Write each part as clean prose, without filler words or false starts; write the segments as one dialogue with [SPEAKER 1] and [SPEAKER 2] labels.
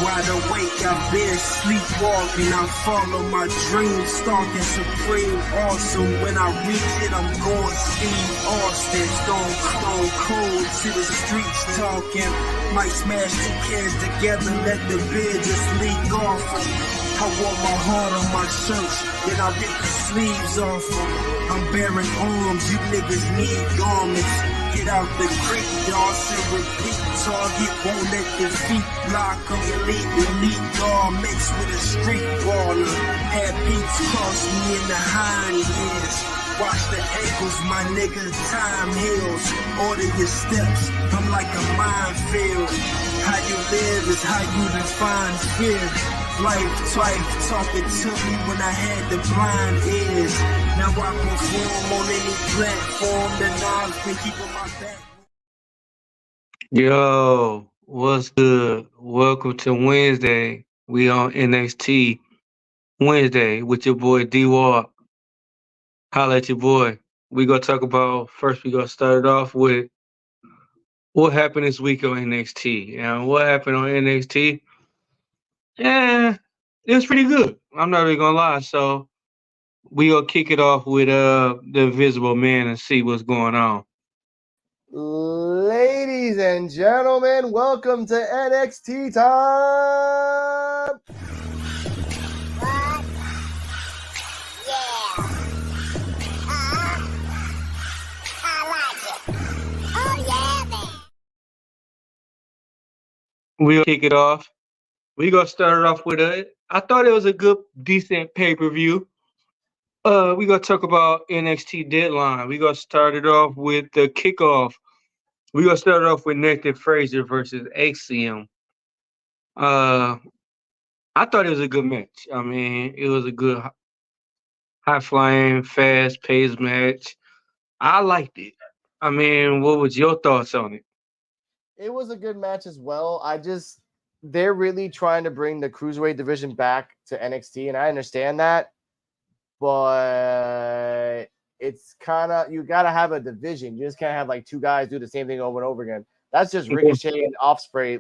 [SPEAKER 1] Wide awake, I've been sleepwalking. I follow my dreams, stalking supreme, awesome. When I reach it, I'm going Steve Austin, stone cold to the streets talking. Might smash two cans together, let the beer just leak off. I wore my heart on my shirts, then I rip the sleeves off them. I'm bearing arms, you niggas need garments. Get out the creek, dawg, and repeat. Target won't let the feet block them. Elite dog mixed with a street baller. Had beats cross me in the hind years. Watch the ankles, my nigga, time heals. Order your steps, I'm like a minefield. How you live is how you define fear. Life talking to me when I had the blind ears. Now I perform on any platform. The knobs been keeping my back.
[SPEAKER 2] Yo, what's good? Welcome to Wednesday. We on NXT Wednesday with your boy D-Walk. Holla at your boy. We gonna talk about first. We gonna start it off with what happened this week on NXT. And what happened on NXT? Yeah, it was pretty good. I'm not really gonna lie. So we gonna kick it off with the Invisible Man and see what's going on.
[SPEAKER 3] Ladies and gentlemen, welcome to NXT time.
[SPEAKER 4] What? Yeah. I like it. Oh yeah, man.
[SPEAKER 2] We gonna kick it off. We gonna start it off with I thought it was a good, decent pay-per-view. We gonna talk about NXT Deadline. We gonna start it off with the kickoff. We gonna start it off with Nathan Frazier versus Axiom. I thought it was a good match. I mean, it was a good, high-flying, fast-paced match. I liked it. I mean, what was your thoughts on it?
[SPEAKER 3] It was a good match as well. They're really trying to bring the Cruiserweight division back to NXT, and I understand that. But it's kind of, you got to have a division. You just can't have like two guys do the same thing over and over again. That's just Ricochet and Ospreay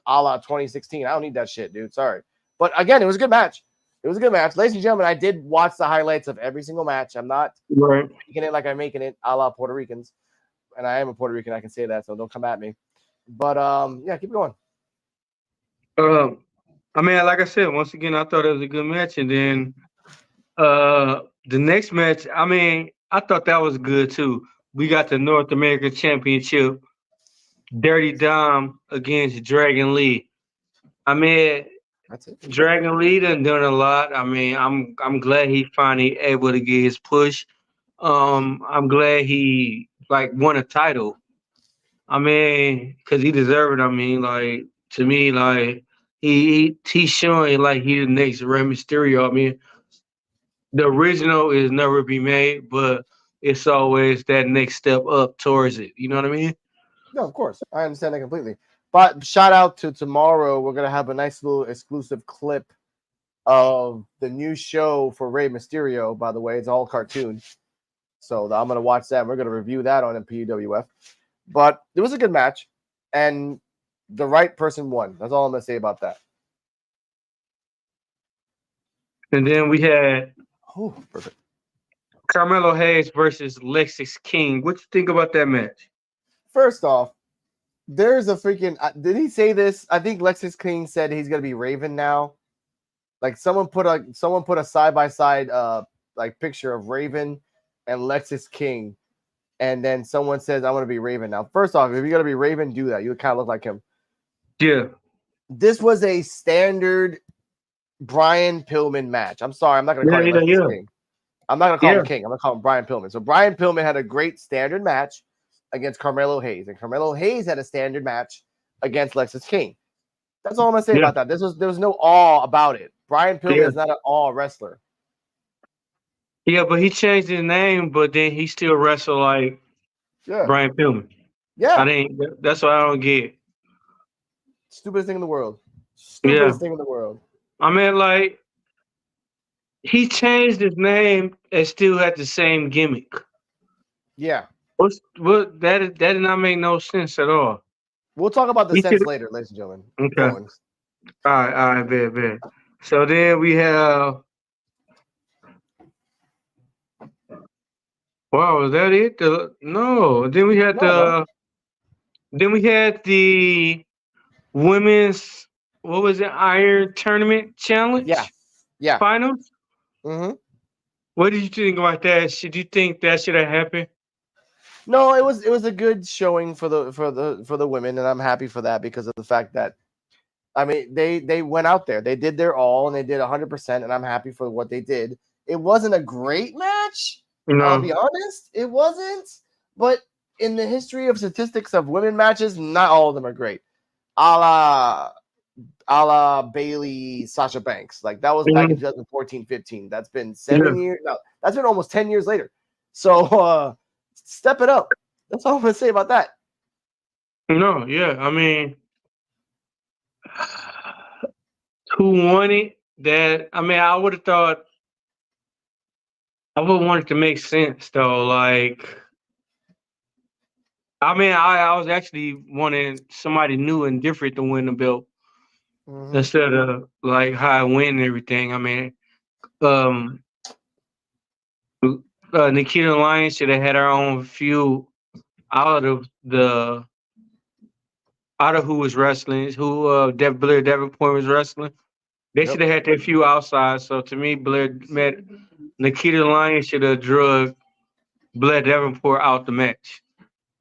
[SPEAKER 3] a la 2016. I don't need that shit, dude. Sorry. But again, it was a good match. It was a good match. Ladies and gentlemen, I did watch the highlights of every single match. I'm not making it like I'm making it a la Puerto Ricans. And I am a Puerto Rican. I can say that, so don't come at me. But, yeah, keep going.
[SPEAKER 2] I mean, like I said, once again, I thought it was a good match. And then the next match, I mean, I thought that was good too. We got the North American Championship, Dirty Dom against Dragon Lee. I mean,
[SPEAKER 3] that's it.
[SPEAKER 2] Dragon Lee done a lot. I mean, I'm glad he finally able to get his push. I'm glad he won a title. I mean, because he deserved it. I mean, like, to me, like, he's showing like he's the next Rey Mysterio. I mean, the original is never be made, but it's always that next step up towards it. You know what I mean?
[SPEAKER 3] No, of course. I understand that completely. But shout out to tomorrow. We're going to have a nice little exclusive clip of the new show for Rey Mysterio, by the way. It's all cartoon. So I'm going to watch that. We're going to review that on PWF. But it was a good match. And the right person won. That's all I'm going to say about that.
[SPEAKER 2] And then we had
[SPEAKER 3] perfect.
[SPEAKER 2] Carmelo Hayes versus Lexis King. What you think about that match?
[SPEAKER 3] First off, there's a freaking. Did he say this? I think Lexis King said he's gonna be Raven now. Like someone put a side by side picture of Raven and Lexis King, and then someone says I want to be Raven now. First off, if you're gonna be Raven, do that. You kind of look like him.
[SPEAKER 2] Yeah.
[SPEAKER 3] This was a standard Brian Pillman match. I'm sorry, I'm not gonna call him Lexis King. I'm not gonna call him King. I'm gonna call him Brian Pillman. So Brian Pillman had a great standard match against Carmelo Hayes, and Carmelo Hayes had a standard match against Lexis King. That's all I'm gonna say about that. There was no awe about it. Brian Pillman is not an awe wrestler.
[SPEAKER 2] Yeah, but he changed his name, but then he still wrestled like Brian Pillman.
[SPEAKER 3] Yeah,
[SPEAKER 2] that's what I don't get.
[SPEAKER 3] Stupidest thing in the world. Stupidest thing in the world.
[SPEAKER 2] I mean, like, He changed his name and still had the same gimmick.
[SPEAKER 3] Yeah.
[SPEAKER 2] That did not make no sense at all.
[SPEAKER 3] We'll talk about the
[SPEAKER 2] He
[SPEAKER 3] sense
[SPEAKER 2] should
[SPEAKER 3] later, ladies and gentlemen. Keep
[SPEAKER 2] okay.
[SPEAKER 3] going.
[SPEAKER 2] All right, bet. So then we have wow, is that it? No.
[SPEAKER 3] No.
[SPEAKER 2] Then we had the women's what was it, Iron Tournament
[SPEAKER 3] Yeah.
[SPEAKER 2] Challenge
[SPEAKER 3] Yeah.
[SPEAKER 2] finals?
[SPEAKER 3] Mm-hmm.
[SPEAKER 2] What did you think about that? Should you think that should have happened?
[SPEAKER 3] No, it was a good showing for the women, and I'm happy for that because of the fact that I mean they went out there, they did their all, and they did 100%, and I'm happy for what they did. It wasn't a great match. I'll
[SPEAKER 2] No.
[SPEAKER 3] be honest, it wasn't. But in the history of statistics of women matches, not all of them are great. A la Bailey, Sasha Banks. Like that was back in
[SPEAKER 2] Mhm.
[SPEAKER 3] 2014-15. That's been
[SPEAKER 2] Yeah.
[SPEAKER 3] 7 years. No, that's been almost 10 years later. So step it up. That's all I'm gonna say about that.
[SPEAKER 2] No, yeah. I mean, who won it? That I mean, I would have thought I would want it to make sense though. Like, I mean, I was actually wanting somebody new and different to win the belt
[SPEAKER 3] Mm-hmm.
[SPEAKER 2] instead of like how I win and everything. I mean, um, Nikita Lyons should have had her own feud out of the out of who was wrestling, who Blair Davenport was wrestling. They should
[SPEAKER 3] Yep.
[SPEAKER 2] have had their few outside. So to me, Blair met Nikita Lyons should have drug Blair Davenport out the match.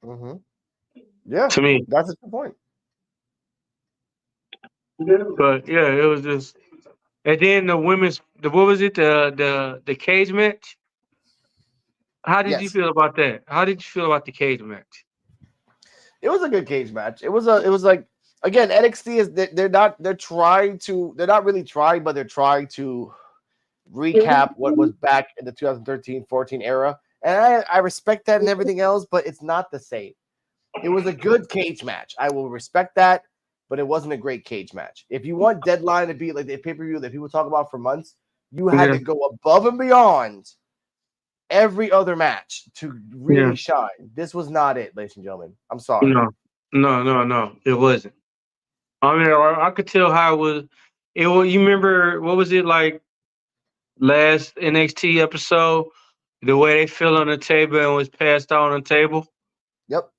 [SPEAKER 3] Mm-hmm. Yeah,
[SPEAKER 2] To me,
[SPEAKER 3] that's a good point.
[SPEAKER 2] but yeah, it was just. And then the women's, what was it? The cage match. How did you
[SPEAKER 3] Yes,
[SPEAKER 2] feel about that? How did you feel about the cage match?
[SPEAKER 3] it was a good cage match. It was like again NXT is they're not really trying, but they're trying to recap what was back in the 2013-14 era, and I respect that and everything else, but it's not the same. It was a good cage match. I will respect that, but it wasn't a great cage match. If you want Deadline to be like the pay-per-view that people talk about for months, you had
[SPEAKER 2] Yeah,
[SPEAKER 3] to go above and beyond every other match to
[SPEAKER 2] yeah.
[SPEAKER 3] really shine. This was not it, ladies and gentlemen. I'm sorry.
[SPEAKER 2] No, no. It wasn't. I mean, I could tell how it was. It was. You remember what was it like last NXT episode? The way they fell on the table and was passed out on the table.
[SPEAKER 3] Yep.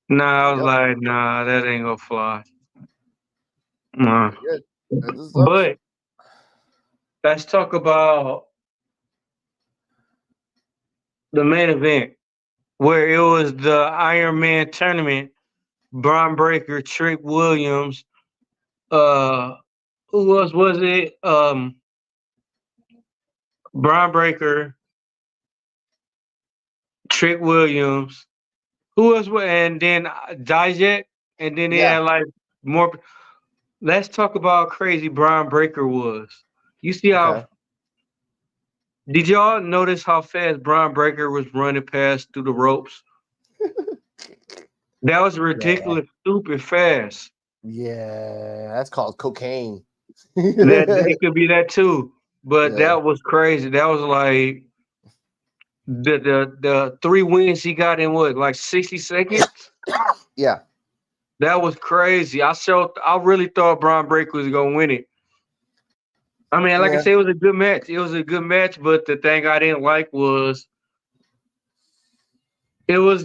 [SPEAKER 2] Nah, I was
[SPEAKER 3] Yep.
[SPEAKER 2] like, nah, that ain't gonna fly. Nah.
[SPEAKER 3] Pretty good. This sucks.
[SPEAKER 2] But let's talk about the main event where it was the Iron Man tournament. Braun Breaker, Trick Williams, uh, who else was it? Braun Breaker, Trick Williams. Who else? And then Dijak, and then they
[SPEAKER 3] Yeah.
[SPEAKER 2] had like more. Let's talk about how crazy Braun Breaker was. You see how?
[SPEAKER 3] Okay.
[SPEAKER 2] Did y'all notice how fast Braun Breaker was running past through the ropes? That was
[SPEAKER 3] Yeah.
[SPEAKER 2] ridiculous, stupid fast.
[SPEAKER 3] Yeah. That's called cocaine.
[SPEAKER 2] That
[SPEAKER 3] yeah.
[SPEAKER 2] it could be that too, but that was crazy. That was like the 3 wins he got in what, like 60 seconds.
[SPEAKER 3] Yeah.
[SPEAKER 2] That was crazy. I really thought Braun Breaker was gonna win it. I mean, like I
[SPEAKER 3] Yeah.
[SPEAKER 2] said, it was a good match. It was a good match, but the thing I didn't like was it was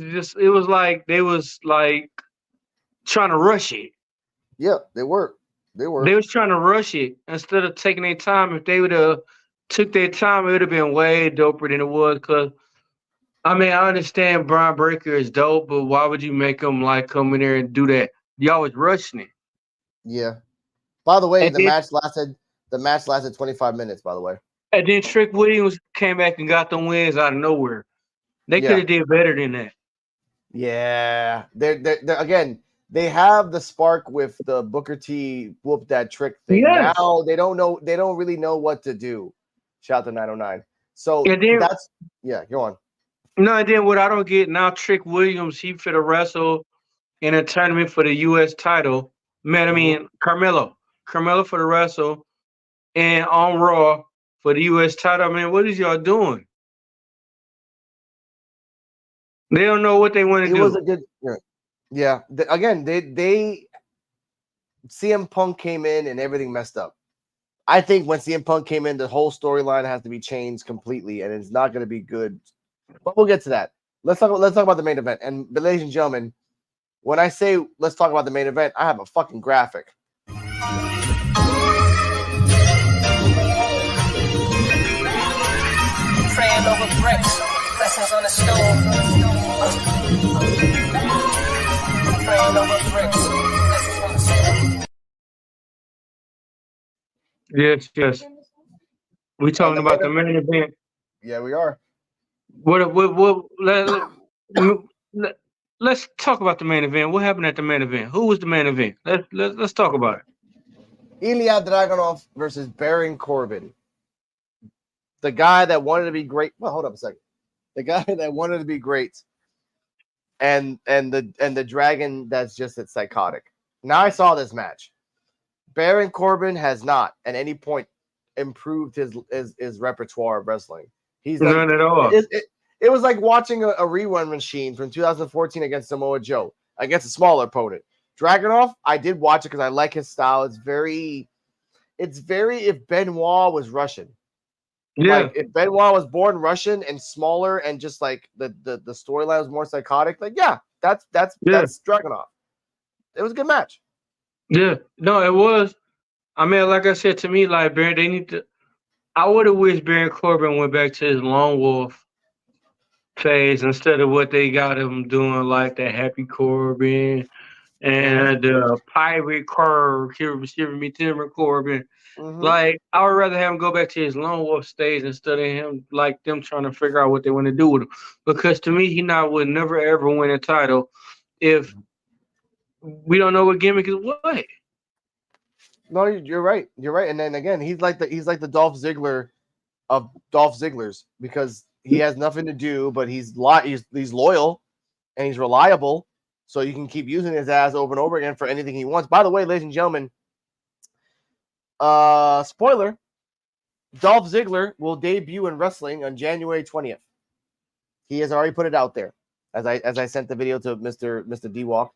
[SPEAKER 2] like they was like trying to rush it.
[SPEAKER 3] Yeah. They were. They
[SPEAKER 2] They
[SPEAKER 3] were.
[SPEAKER 2] was trying to rush it instead of taking their time. If they would have took their time, it would have been way doper than it was. Cause I mean, I understand Braun Breaker is dope, but why would you make him like come in there and do that? Y'all was rushing it.
[SPEAKER 3] Yeah. By the way,
[SPEAKER 2] And then
[SPEAKER 3] the match lasted 25 minutes, by the way.
[SPEAKER 2] and then Trick Williams came back and got the wins out of nowhere. They could
[SPEAKER 3] Yeah.
[SPEAKER 2] have did better than that.
[SPEAKER 3] Yeah. They're again, they have the spark with the Booker T whoop that trick thing.
[SPEAKER 2] Yes.
[SPEAKER 3] Now they don't really know what to do. Shout out to 909. So
[SPEAKER 2] And then
[SPEAKER 3] go on.
[SPEAKER 2] no, and then what I don't get now, Trick Williams, he fit to wrestle in a tournament for the US title. Man, I mean Carmelo for the wrestle and on Raw for the U.S. title. Man, what is y'all doing? They don't know what they want to
[SPEAKER 3] It
[SPEAKER 2] do.
[SPEAKER 3] was a good, yeah. Again, they CM Punk came in and everything messed up. I think when CM Punk came in, the whole storyline has to be changed completely, and it's not going to be good. But we'll get to that. Let's talk about the main event. And ladies and gentlemen, when I say let's talk about the main event, I have a fucking graphic.
[SPEAKER 5] Praying over bricks, blessings on the stove. Praying over bricks, blessings on the stove.
[SPEAKER 2] Yes. We talking about the main event.
[SPEAKER 3] Yeah, we are.
[SPEAKER 2] Let's talk about the main event. What happened at the main event? Who was the main event? Let's talk about it.
[SPEAKER 3] Ilya Dragunov versus Baron Corbin. The guy that wanted to be great. Well, hold up a second. The guy that wanted to be great, and the dragon that's just as psychotic. Now I saw this match. Baron Corbin has not at any point improved his repertoire of wrestling. He's like,
[SPEAKER 2] none at all.
[SPEAKER 3] It was like watching a rerun machine from 2014 against Samoa Joe against a smaller opponent. Dragunov, I did watch it because I like his style. It's very if Benoit was Russian.
[SPEAKER 2] Yeah.
[SPEAKER 3] Like if Benoit was born Russian and smaller and just like the storyline was more psychotic, like that's Dragunov. It was a good match.
[SPEAKER 2] Yeah. No, it was. I mean, like I said, to me, like Baron, they need to. I would have wished Baron Corbin went back to his Lone Wolf phase instead of what they got him doing, like the Happy Corbin and the Pirate Corbin, me Timber Corbin.
[SPEAKER 3] Mm-hmm.
[SPEAKER 2] Like, I would rather have him go back to his Lone Wolf stage instead of him, like, them trying to figure out what they want to do with him. Because to me, he would never ever win a title if we don't know what gimmick is what.
[SPEAKER 3] No, you're right. You're right. And then again, he's like the Dolph Ziggler of Dolph Zigglers because he has nothing to do, but he's loyal and he's reliable. So you can keep using his ass over and over again for anything he wants. By the way, ladies and gentlemen, spoiler, Dolph Ziggler will debut in wrestling on January 20th. He has already put it out there as I sent the video to Mr. D-Walk.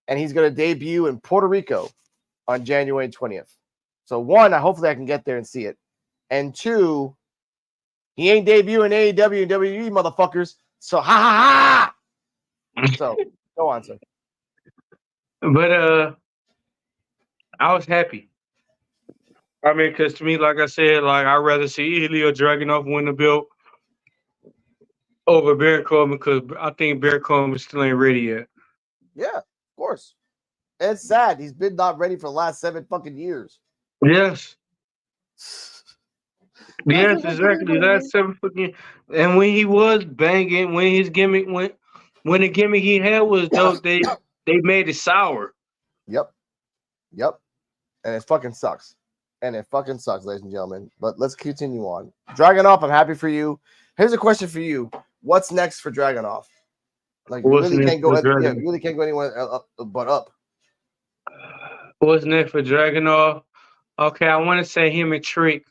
[SPEAKER 3] And he's going to debut in Puerto Rico on January 20th. So one, hopefully I can get there and see it. And two, he ain't debuting AEW and WWE, motherfuckers. So ha. So go on, sir.
[SPEAKER 2] But I was happy. I mean, because to me, like I said, like I'd rather see Ilya Dragunov win the belt over Baron Corbin because I think Baron Corbin still ain't ready yet.
[SPEAKER 3] Yeah, of course. It's sad. He's been not ready for the last 7 fucking years.
[SPEAKER 2] Yes. Yes, exactly. Last 7 fucking years. And when he was banging, when his gimmick went, when the gimmick he had was dope, they made it sour.
[SPEAKER 3] Yep. And it fucking sucks. Ladies and gentlemen. But let's continue on. Dragunov, I'm happy for you. Here's a question for you. What's next for Dragunov? Like, you really can't go anywhere but up.
[SPEAKER 2] What's next for Dragunov? Okay, I want to say him and Trick.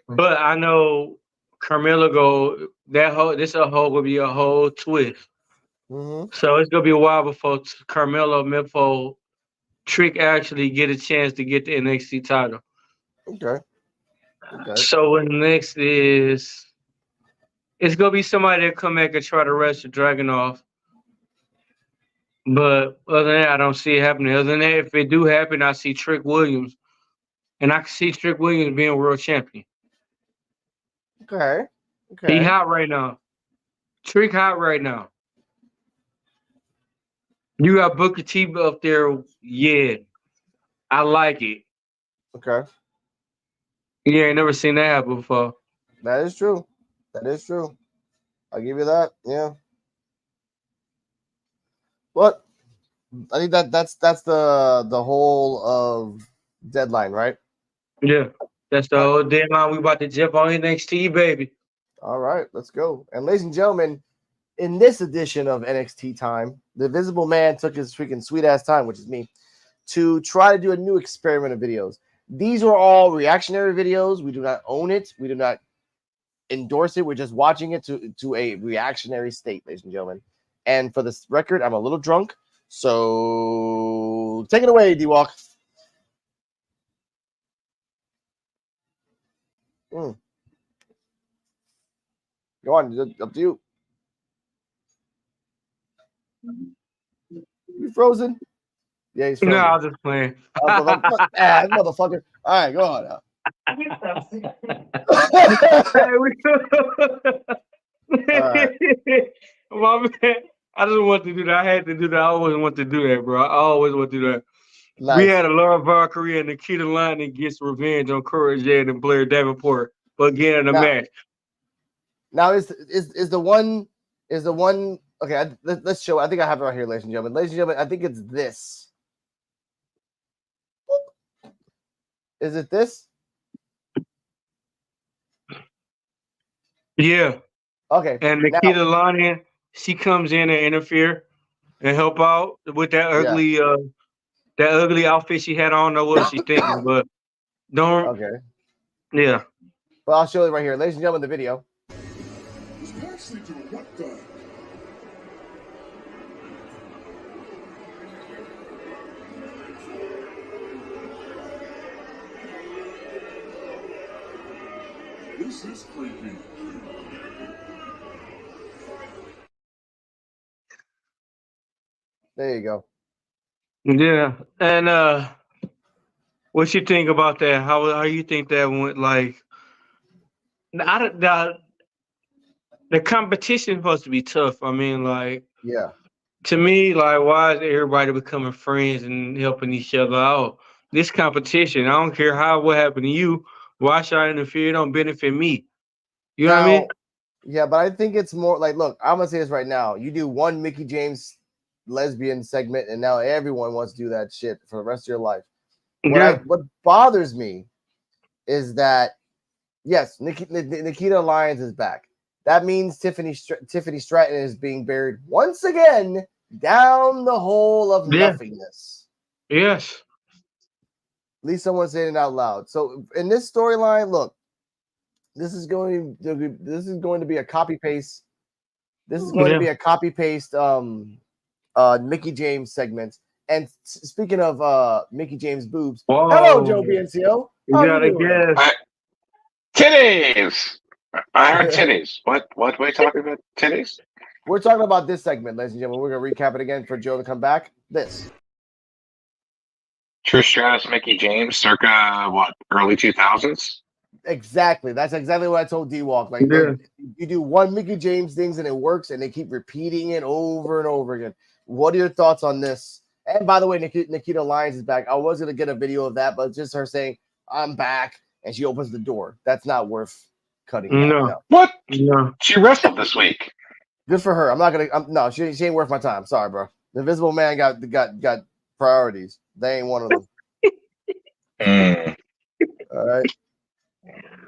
[SPEAKER 2] But I know Carmella this will be a whole twist.
[SPEAKER 3] Mm-hmm.
[SPEAKER 2] So it's gonna be a while before Carmella Trick actually get a chance to get the NXT title.
[SPEAKER 3] Okay.
[SPEAKER 2] So what next is it's gonna be somebody that come back and try to wrestle Dragunov. But other than that, I don't see it happening. Other than that, if it do happen, I see Trick Williams. And I can see Trick Williams being world champion.
[SPEAKER 3] Okay.
[SPEAKER 2] He hot right now. Trick hot right now. You got Booker T up there. Yeah. I like it.
[SPEAKER 3] Okay.
[SPEAKER 2] You ain't never seen that happen before.
[SPEAKER 3] That is true. I'll give you that. Yeah. But I think that's the whole of deadline, right?
[SPEAKER 2] Yeah. That's the whole deadline. We about to jump on NXT, baby.
[SPEAKER 3] All right, let's go. And ladies and gentlemen, in this edition of NXT Time, the Invisible Man took his freaking sweet ass time, which is me, to try to do a new experiment of videos. These are all reactionary videos. We do not own it. We do not endorse it. We're just watching it to a reactionary state, ladies and gentlemen. And for this record, I'm a little drunk. So take it away, D-Walk. Go on, up to you. You frozen? Yeah, he's frozen.
[SPEAKER 2] No, I was just playing.
[SPEAKER 3] Motherfucker. All right, go on now.
[SPEAKER 2] My man, I just want to do that. I had to do that. I always want to do that, bro. I always want to do that.
[SPEAKER 3] Nice.
[SPEAKER 2] We had a Laura Valkyrie and Nikita Lyons gets revenge on Cora Jade and Blair Davenport, but again in the match.
[SPEAKER 3] Now is the one okay? Let's show. I think I have it right here, ladies and gentlemen. Ladies and gentlemen, I think it's this. Is it this?
[SPEAKER 2] Yeah.
[SPEAKER 3] Okay.
[SPEAKER 2] And Nikita Lyons, she comes in and interfere and help out with that ugly outfit she had. I don't know what she's thinking, but don't.
[SPEAKER 3] Okay.
[SPEAKER 2] Yeah.
[SPEAKER 3] But I'll show you right here, ladies and gentlemen, the video.
[SPEAKER 6] This is creepy.
[SPEAKER 3] There you go.
[SPEAKER 2] Yeah. And what you think about that? How you think that went? Like, the competition supposed to be tough. I mean, like,
[SPEAKER 3] yeah.
[SPEAKER 2] To me, like, why is everybody becoming friends and helping each other out? This competition, I don't care what happened to you. Why should I interfere? It don't benefit me. You know what I mean?
[SPEAKER 3] Yeah, but I think it's more like, look, I'm gonna say this right now. You do one Mickie James lesbian segment, and now everyone wants to do that shit for the rest of your life. What bothers me is that, yes, Nikita Lyons is back. That means Tiffany Stratton is being buried once again down the hole of nothingness.
[SPEAKER 2] Yes.
[SPEAKER 3] At least someone's saying it out loud. So in this storyline, look, this is going to be a copy paste. This is going to be a copy paste Mickie James segment. And speaking of Mickie James boobs, hello Joe BNCO. How are you doing?
[SPEAKER 7] Titties. I heard titties. What are we talking about? Titties?
[SPEAKER 3] We're talking about this segment, ladies and gentlemen. We're gonna recap it again for Joe to come back. This.
[SPEAKER 7] Trish Stratus, Mickie James, circa early 2000s?
[SPEAKER 3] Exactly. That's exactly what I told D-Walk. Like, you do one Mickie James things and it works, and they keep repeating it over and over again. What are your thoughts on this? And by the way, Nikita Lyons is back. I was gonna get a video of that, but just her saying, "I'm back," and she opens the door. That's not worth cutting.
[SPEAKER 2] No.
[SPEAKER 7] What?
[SPEAKER 2] No.
[SPEAKER 7] She wrestled this week.
[SPEAKER 3] Good for her. I'm not gonna. No, she ain't worth my time. Sorry, bro. The Invisible Man got priorities. They ain't one of them. All right.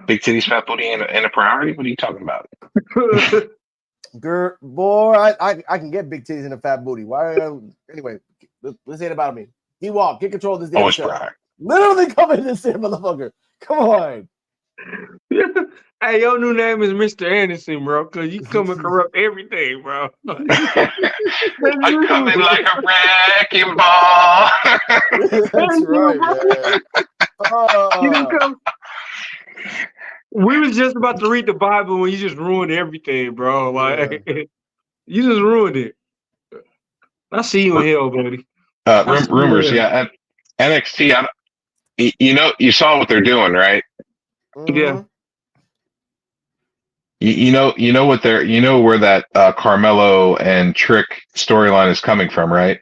[SPEAKER 7] Big titties, fat booty, and a priority. What are you talking about?
[SPEAKER 3] Girl, boy, I can get big titties and a fat booty. Why? Anyway, let's say it about me. D-Walk, get control of this damn show. Literally come in this damn motherfucker. Come on.
[SPEAKER 2] Hey, your new name is Mr. Anderson, bro, because you come and corrupt everything, bro.
[SPEAKER 7] I come in like a wrecking ball.
[SPEAKER 3] That's right, man.
[SPEAKER 2] We was just about to read the Bible when you just ruined everything, bro. Like, you just ruined it. I see you in hell, buddy.
[SPEAKER 7] Rumors, yeah. NXT, you saw what they're doing, right?
[SPEAKER 3] Mm-hmm.
[SPEAKER 2] Yeah.
[SPEAKER 7] You know where that Carmelo and Trick storyline is coming from, right?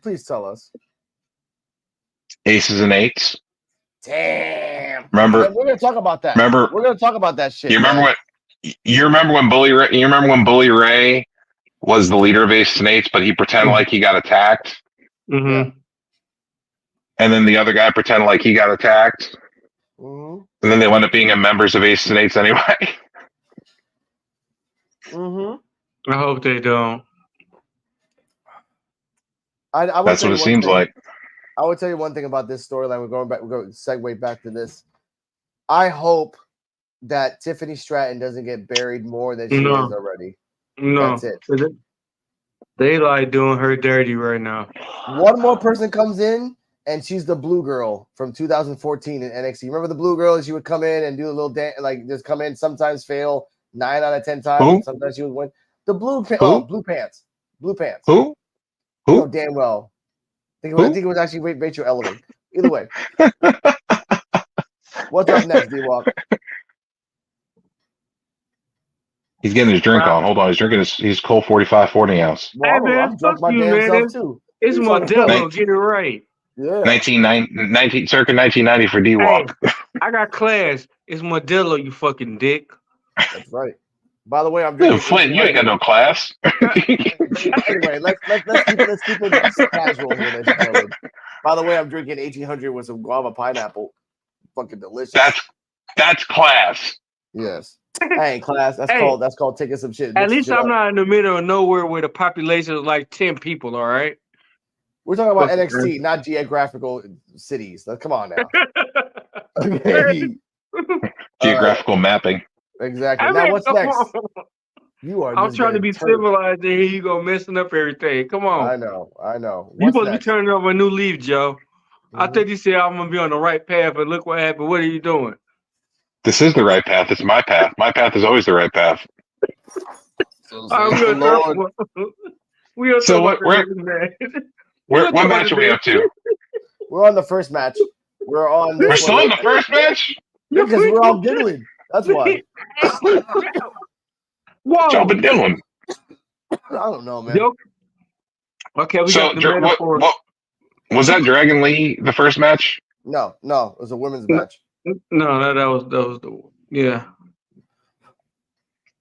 [SPEAKER 3] Please tell us.
[SPEAKER 7] Aces and eights.
[SPEAKER 3] Damn.
[SPEAKER 7] Remember?
[SPEAKER 3] We're gonna talk about that.
[SPEAKER 7] Remember?
[SPEAKER 3] We're gonna talk about that shit.
[SPEAKER 7] You remember when Bully Ray was the leader of Aces and Eights, but he pretended like he got attacked.
[SPEAKER 2] Mm-hmm.
[SPEAKER 7] And then the other guy pretended like he got attacked.
[SPEAKER 3] Mm-hmm.
[SPEAKER 7] And then they wound up being members of Aces and Eights anyway.
[SPEAKER 3] Mm-hmm.
[SPEAKER 2] I hope they don't.
[SPEAKER 7] That's what it seems like.
[SPEAKER 3] I would tell you one thing about this storyline. We're going to segue back to this. I hope that Tiffany Stratton doesn't get buried more than she
[SPEAKER 2] No.
[SPEAKER 3] is already.
[SPEAKER 2] No.
[SPEAKER 3] That's it.
[SPEAKER 2] They like doing her dirty right now.
[SPEAKER 3] One more person comes in, and she's the blue girl from 2014 in NXT. Remember the blue girl? She would come in and do a little dance, like just come in, sometimes fail 9 out of 10 times.
[SPEAKER 7] Who?
[SPEAKER 3] And sometimes she would win. The blue
[SPEAKER 7] Who?
[SPEAKER 3] blue pants. Blue pants.
[SPEAKER 7] Who?
[SPEAKER 3] You know damn well. I think it was actually Rachel Ellerman. Either way. What's up next, D-Walk?
[SPEAKER 7] He's getting his drink on. Hold on. He's drinking his Colt 45-40 ounce.
[SPEAKER 3] Well,
[SPEAKER 2] Hey, man,
[SPEAKER 3] I'm drunk
[SPEAKER 2] fuck
[SPEAKER 3] my
[SPEAKER 2] you,
[SPEAKER 3] damn
[SPEAKER 2] man.
[SPEAKER 3] self, too.
[SPEAKER 2] It's Modelo. Get it right.
[SPEAKER 3] Yeah.
[SPEAKER 7] 1990, circa 1990 for D-Walk.
[SPEAKER 2] Hey, I got class. It's Modelo, you fucking dick.
[SPEAKER 3] That's right. By the way, I'm
[SPEAKER 7] Dude,
[SPEAKER 3] drinking.
[SPEAKER 7] Flint, you ain't got no class.
[SPEAKER 3] Anyway, let's keep it casual here, ladies and gentlemen. By the way, I'm drinking 1800 with some guava pineapple. Fucking delicious.
[SPEAKER 7] That's class.
[SPEAKER 3] Yes. I ain't class. That's called taking some shit.
[SPEAKER 2] At least I'm not in the middle of nowhere where the population is like 10 people, all right?
[SPEAKER 3] We're talking about NXT, not geographical cities. Come on now. Okay.
[SPEAKER 7] Geographical mapping.
[SPEAKER 3] Exactly. Now what's next? You are.
[SPEAKER 2] I'm trying to be civilized, and here you go messing up everything. Come on.
[SPEAKER 3] I know.
[SPEAKER 2] You supposed to be turning over a new leaf, Joe.
[SPEAKER 3] Mm-hmm.
[SPEAKER 2] I think you said I'm gonna be on the right path, but look what happened. What are you doing?
[SPEAKER 7] This is the right path. It's my path. My path is always the right path.
[SPEAKER 2] So
[SPEAKER 7] what match are we up to?
[SPEAKER 3] We're on the first match. We're
[SPEAKER 7] still in the first match?
[SPEAKER 3] Because we're all giggling. That's why.
[SPEAKER 2] What
[SPEAKER 7] y'all been doing?
[SPEAKER 3] I don't know, man.
[SPEAKER 2] Okay, we got the metaphor.
[SPEAKER 7] Was that Dragon Lee the first match?
[SPEAKER 3] No, it was a women's match.
[SPEAKER 2] No, that was the yeah.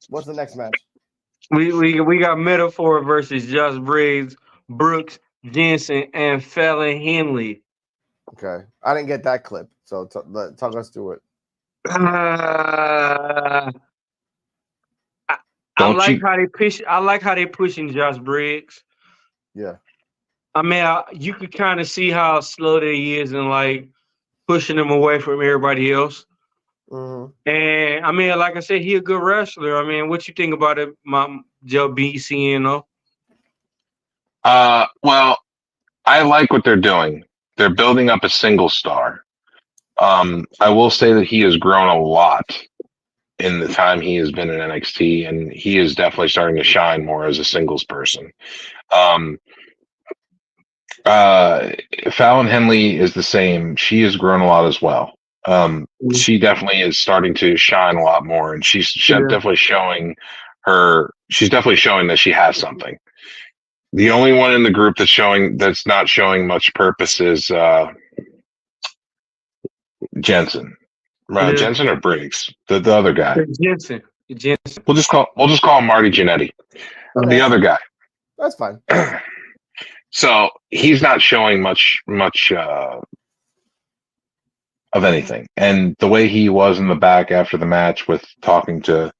[SPEAKER 3] What's the next match?
[SPEAKER 2] We got Metaphor versus Josh Briggs, Brooks, Jensen, and Fallon Henley.
[SPEAKER 3] Okay, I didn't get that clip, so talk us through it.
[SPEAKER 2] I like how they pushing Josh Briggs.
[SPEAKER 3] Yeah.
[SPEAKER 2] I mean, you could kind of see how slow that he is and like pushing him away from everybody else.
[SPEAKER 3] Mm-hmm.
[SPEAKER 2] And I mean, like I said, he a good wrestler. I mean, what you think about it, Joe BCNO?
[SPEAKER 7] Well, I like what they're doing. They're building up a single star. I will say that he has grown a lot in the time he has been in NXT, and he is definitely starting to shine more as a singles person. Fallon Henley is the same. She has grown a lot as well. She definitely is starting to shine a lot more, and she's definitely showing that she has something. The only one in the group that's not showing much purpose is Jensen. Jensen or Briggs, the other guy.
[SPEAKER 2] Jensen.
[SPEAKER 7] We'll just call him Marty Jannetty.
[SPEAKER 3] Okay.
[SPEAKER 7] The other guy.
[SPEAKER 3] That's fine.
[SPEAKER 7] So he's not showing much of anything. And the way he was in the back after the match with talking to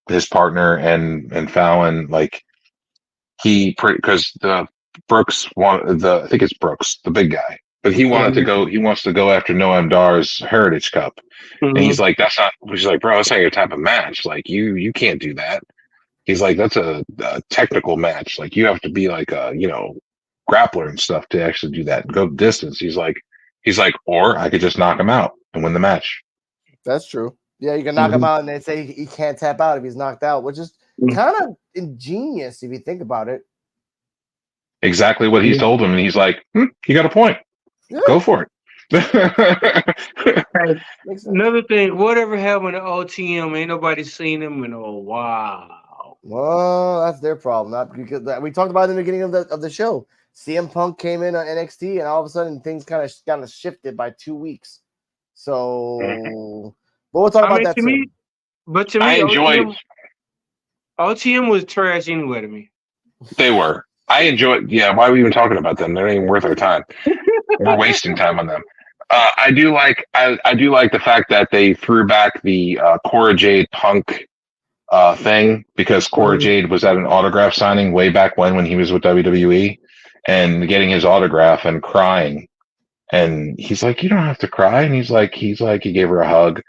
[SPEAKER 7] his partner and Fallon, like because the Brooks I think it's Brooks, the big guy. But he wants to go after Noam Dar's Heritage Cup. Mm-hmm. And he's like, she's like, bro, that's not your type of match. Like you can't do that. He's like, that's a technical match. Like you have to be like a, grappler and stuff to actually do that and go distance. He's like, or I could just knock him out and win the match.
[SPEAKER 3] That's true. Yeah, you can knock him out and they say he can't tap out if he's knocked out, which is kind of ingenious if you think about it.
[SPEAKER 7] Exactly what he told him. And he's like, you got a point. Yeah. Go for it.
[SPEAKER 2] Another thing, whatever happened to OTM? Ain't nobody seen him in a while.
[SPEAKER 3] Well, that's their problem. Not because we talked about it in the beginning of the show. CM Punk came in on NXT, and all of a sudden things kind of shifted by 2 weeks. So, but we'll talk about that soon.
[SPEAKER 2] But to me,
[SPEAKER 7] I enjoyed.
[SPEAKER 2] OTM was trash anyway to me.
[SPEAKER 7] They were. I enjoyed. Yeah, why are we even talking about them? They're not even worth our time. We're wasting time on them. I do like the fact that they threw back the Cora Jade Punk thing because Cora Jade was at an autograph signing way back when he was with WWE, and getting his autograph and crying. And he's like, "You don't have to cry." And he's like, he gave her a hug.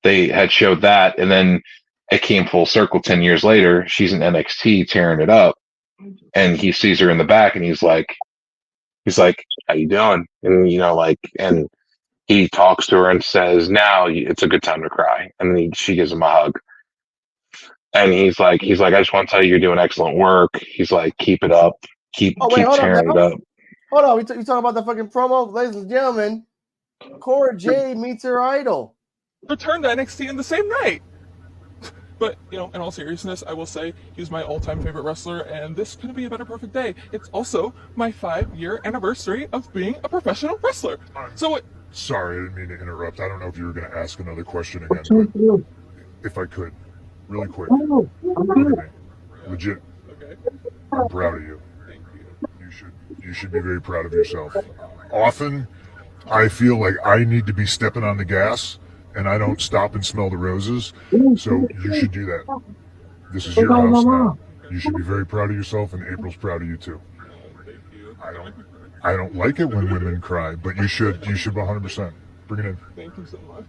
[SPEAKER 7] They had showed that, and then it came full circle. 10 years later, she's in NXT tearing it up, and he sees her in the back, and he's like, "How you doing?" And and he talks to her and says, "Now it's a good time to cry." And then she gives him a hug, and he's like, "I just want to tell you, you're doing excellent work." He's like, "Keep it up, keep
[SPEAKER 3] Oh, wait, hold up
[SPEAKER 7] tearing
[SPEAKER 3] now.
[SPEAKER 7] it up."
[SPEAKER 3] Hold on, you talking about the fucking promo? Ladies and gentlemen, Cora Jade meets her idol.
[SPEAKER 8] Returned to NXT in the same night. But, in all seriousness, I will say he's my all-time favorite wrestler, and this couldn't be a better perfect day. It's also my 5-year anniversary of being a professional wrestler. So
[SPEAKER 6] Sorry, I didn't mean to interrupt. I don't know if you were going to ask another question again, but if I could, really quick. Look at me. Legit.
[SPEAKER 8] Okay.
[SPEAKER 6] I'm proud of you.
[SPEAKER 8] Thank you.
[SPEAKER 6] You should be very proud of yourself. Often, I feel like I need to be stepping on the gas, and I don't stop and smell the roses. So you should do that. This is your house now. You should be very proud of yourself, and April's proud of you too.
[SPEAKER 8] Thank you.
[SPEAKER 6] I don't like it when women cry, but you should 100%. Bring it in.
[SPEAKER 8] Thank you so much.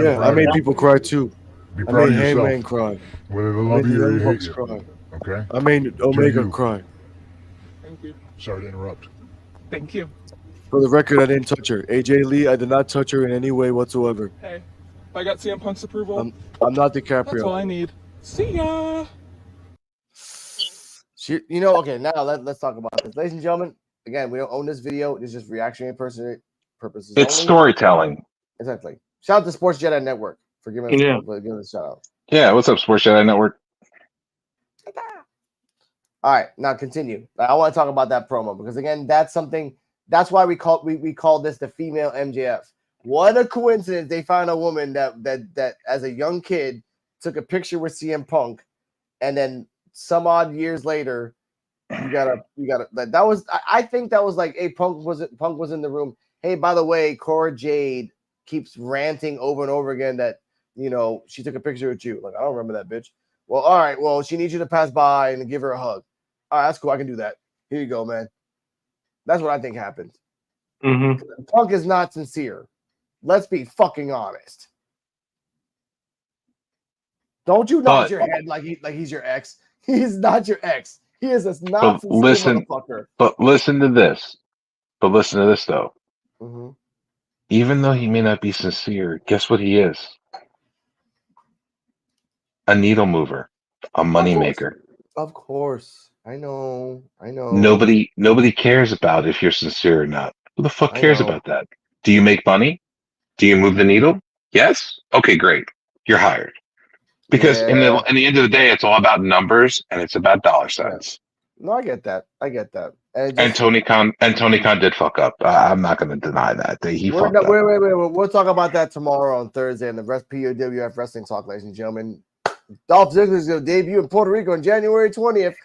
[SPEAKER 3] Yeah, I made people cry too.
[SPEAKER 6] Be
[SPEAKER 3] I
[SPEAKER 6] proud
[SPEAKER 3] made
[SPEAKER 6] of yourself.
[SPEAKER 3] Hangman cry.
[SPEAKER 6] Whether they
[SPEAKER 3] I
[SPEAKER 6] love
[SPEAKER 3] made
[SPEAKER 6] you
[SPEAKER 3] the
[SPEAKER 6] or
[SPEAKER 3] Young
[SPEAKER 6] you hate
[SPEAKER 3] Bucks
[SPEAKER 6] you.
[SPEAKER 3] cry.
[SPEAKER 6] Okay?
[SPEAKER 3] I made Omega
[SPEAKER 6] you.
[SPEAKER 3] cry.
[SPEAKER 8] Thank you.
[SPEAKER 6] Sorry to interrupt.
[SPEAKER 8] Thank you.
[SPEAKER 3] For the record, I didn't touch her. AJ Lee, I did not touch her in any way whatsoever.
[SPEAKER 8] Hey, if I got CM Punk's approval,
[SPEAKER 3] I'm not
[SPEAKER 8] that's all
[SPEAKER 3] DiCaprio.
[SPEAKER 8] I need. See ya.
[SPEAKER 3] Okay, now let's talk about this. Ladies and gentlemen, again, we don't own this video. It's just reactionary purposes
[SPEAKER 7] It's
[SPEAKER 3] only.
[SPEAKER 7] storytelling.
[SPEAKER 3] Exactly. Shout out to Sports Jedi Network for giving us a shout out.
[SPEAKER 7] Yeah, what's up, Sports Jedi Network?
[SPEAKER 3] All right, now continue. I want to talk about that promo because again, that's why we call this the female MJF. What a coincidence! They found a woman that as a young kid took a picture with CM Punk, and then some odd years later, you gotta that was I think that was like, hey, Punk was in the room. Hey, by the way, Cora Jade keeps ranting over and over again that she took a picture with you. Like, I don't remember that bitch. Well, all right. Well, she needs you to pass by and give her a hug. All right, that's cool. I can do that. Here you go, man. That's what I think happened.
[SPEAKER 2] Mm-hmm.
[SPEAKER 3] Punk is not sincere. Let's be fucking honest. Don't you nod your head like he's your ex. He's not your ex. He is a not sincere motherfucker.
[SPEAKER 7] But listen to this. Though.
[SPEAKER 3] Mm-hmm.
[SPEAKER 7] Even though he may not be sincere, guess what he is? A needle mover, a money maker.
[SPEAKER 3] Of course. I know.
[SPEAKER 7] Nobody cares about if you're sincere or not. Who the fuck cares about that? Do you make money? Do you move the needle? Yes? Okay, great. You're hired. Because in the end of the day, it's all about numbers and it's about dollar signs.
[SPEAKER 3] Yeah. No, I get that.
[SPEAKER 7] And Tony Khan did fuck up. I'm not going to deny that. He fucked up.
[SPEAKER 3] Wait. We'll talk about that tomorrow on Thursday in the POWF Wrestling Talk, ladies and gentlemen. Dolph Ziggler is going to debut in Puerto Rico on January 20th.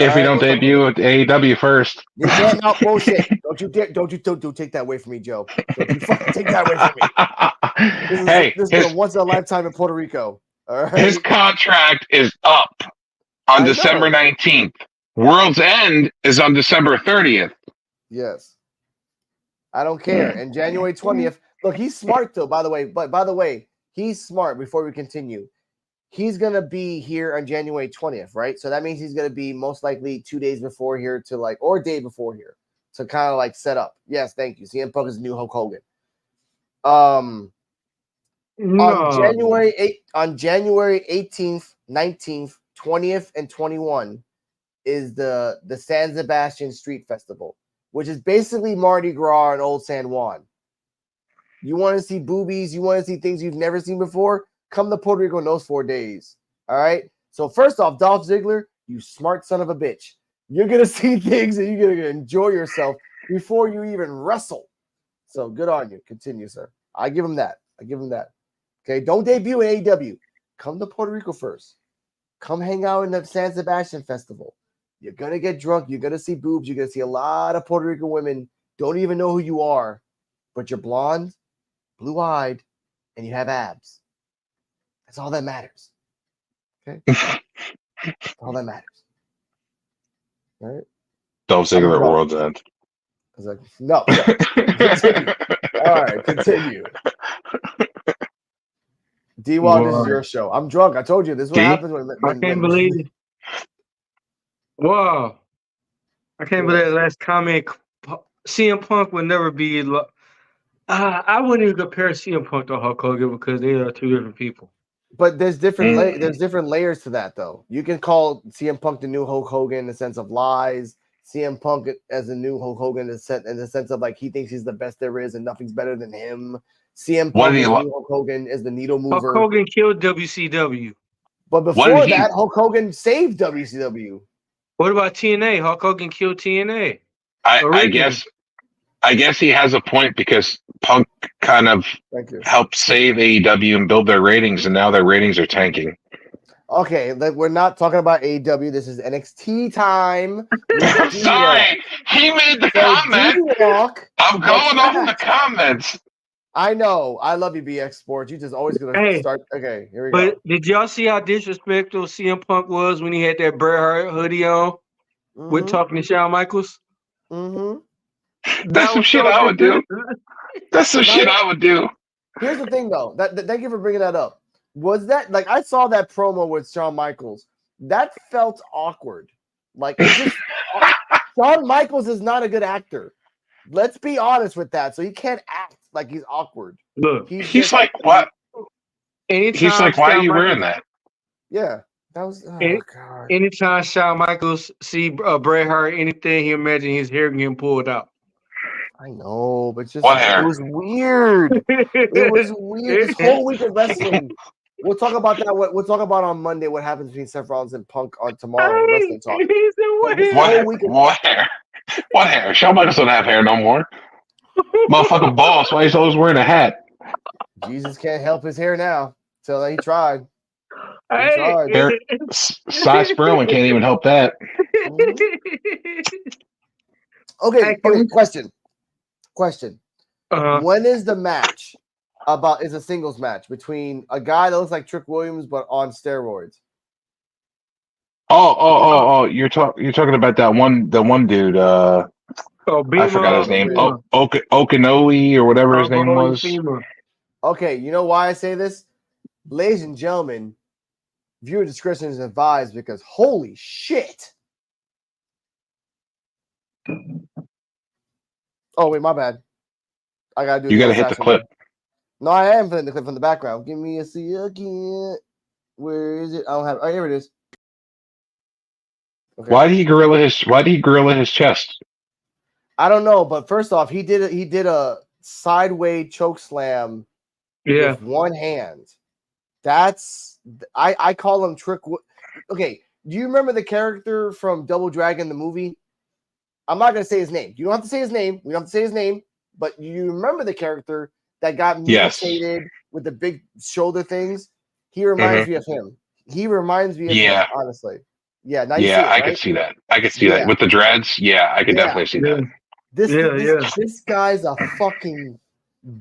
[SPEAKER 7] If we don't debut at AEW first.
[SPEAKER 3] You can't out bullshit. Don't take that away from me, Joe. Don't you fucking take that away from me. This is a once in a lifetime in Puerto Rico. All right?
[SPEAKER 7] His contract is up on December 19th. World's End is on December 30th.
[SPEAKER 3] Yes. I don't care. And January 20th. Look, he's smart though, by the way. He's smart. Before we continue. He's going to be here on January 20th, right? So that means he's going to be most likely 2 days before here or a day before here to kind of set up. Yes, thank you. CM Punk is the new Hulk Hogan. On January 18th, 19th, 20th, and 21 is the San Sebastian Street Festival, which is basically Mardi Gras and Old San Juan. You want to see boobies? You want to see things you've never seen before? Come to Puerto Rico in those 4 days. All right. So first off, Dolph Ziggler, you smart son of a bitch. You're gonna see things and you're gonna enjoy yourself before you even wrestle. So good on you. Continue, sir. I give him that. Okay. Don't debut in AEW. Come to Puerto Rico first. Come hang out in the San Sebastian Festival. You're gonna get drunk. You're gonna see boobs. You're gonna see a lot of Puerto Rican women. Don't even know who you are, but you're blonde, blue-eyed, and you have abs. That's all that matters. Okay? That's all that matters. Right?
[SPEAKER 7] Dolph Ziggler at
[SPEAKER 3] drunk.
[SPEAKER 7] World's End.
[SPEAKER 3] I was like, no. Continue. All right, continue. D-Wall, this is your show. I'm drunk. I told you this is what
[SPEAKER 7] See?
[SPEAKER 3] happens
[SPEAKER 2] I can't believe it. Wow. I can't believe that last comment. CM Punk would never be. I wouldn't even compare CM Punk to Hulk Hogan because they are two different people.
[SPEAKER 3] But there's different there's different layers to that, though. You can call CM Punk the new Hulk Hogan in the sense of lies. CM Punk as the new Hulk Hogan in the sense of like he thinks he's the best there is and nothing's better than him. CM Punk as new Hulk Hogan is the needle mover.
[SPEAKER 2] Hulk Hogan killed WCW.
[SPEAKER 3] But before that, Hulk Hogan saved WCW.
[SPEAKER 2] What about TNA? Hulk Hogan killed TNA.
[SPEAKER 7] I guess he has a point because Punk kind of helped save AEW and build their ratings, and now their ratings are tanking.
[SPEAKER 3] Okay, we're not talking about AEW. This is NXT time.
[SPEAKER 7] I'm sorry. He made the comment. I'm going off the comments.
[SPEAKER 3] I know. I love you, BX Sports. You just always going to start. Okay, here we go.
[SPEAKER 2] But did y'all see how disrespectful CM Punk was when he had that Bret Hart hoodie on with talking to Shawn Michaels?
[SPEAKER 3] Mm-hmm.
[SPEAKER 7] That's some shit I would do. That's some shit I would do.
[SPEAKER 3] Here's the thing, though. Thank you for bringing that up. Was that like I saw that promo with Shawn Michaels? That felt awkward. Like Shawn Michaels is not a good actor. Let's be honest with that. So he can't act like he's awkward.
[SPEAKER 2] Look,
[SPEAKER 7] he's like, what? He's like, why are you wearing that?
[SPEAKER 3] Yeah, that was. God.
[SPEAKER 2] Anytime Shawn Michaels see Bret Hart, anything he imagine his hair getting pulled out.
[SPEAKER 3] I know, but it was weird. It was weird. This whole week of wrestling. We'll talk about that. We'll talk about on Monday what happens between Seth Rollins and Punk on tomorrow. Wrestling talk.
[SPEAKER 7] What hair? Shawn Michaels don't have hair no more. Motherfucking boss. Why he's always wearing a hat?
[SPEAKER 3] Jesus can't help his hair now. So he tried.
[SPEAKER 7] Cy Sperling can't even help that.
[SPEAKER 3] Okay, Question. When is the match is a singles match between a guy that looks like Trick Williams but on steroids?
[SPEAKER 7] Oh! You're talking about the one dude. I forgot his name. Okinoe or whatever his name was.
[SPEAKER 3] Okay, you know why I say this, ladies and gentlemen? Viewer discretion is advised because holy shit! Oh wait, my bad. I gotta do.
[SPEAKER 7] You gotta hit the clip.
[SPEAKER 3] No, I am putting the clip from the background. Give me a second. Where is it? I don't have. Oh, here it is. Okay.
[SPEAKER 7] Why did he gorilla his chest?
[SPEAKER 3] I don't know, but first off, he did a sideways choke slam with one hand. That's I call him Trick. Okay, do you remember the character from Double Dragon the movie? I'm not gonna say his name. You don't have to say his name. We don't have to say his name, but you remember the character that got mutated with the big shoulder things? He reminds me of him. He reminds me of him, honestly. Yeah, now you see it, right?
[SPEAKER 7] I could see that. I could see that with the dreads. Yeah, I could definitely see that.
[SPEAKER 3] This guy's a fucking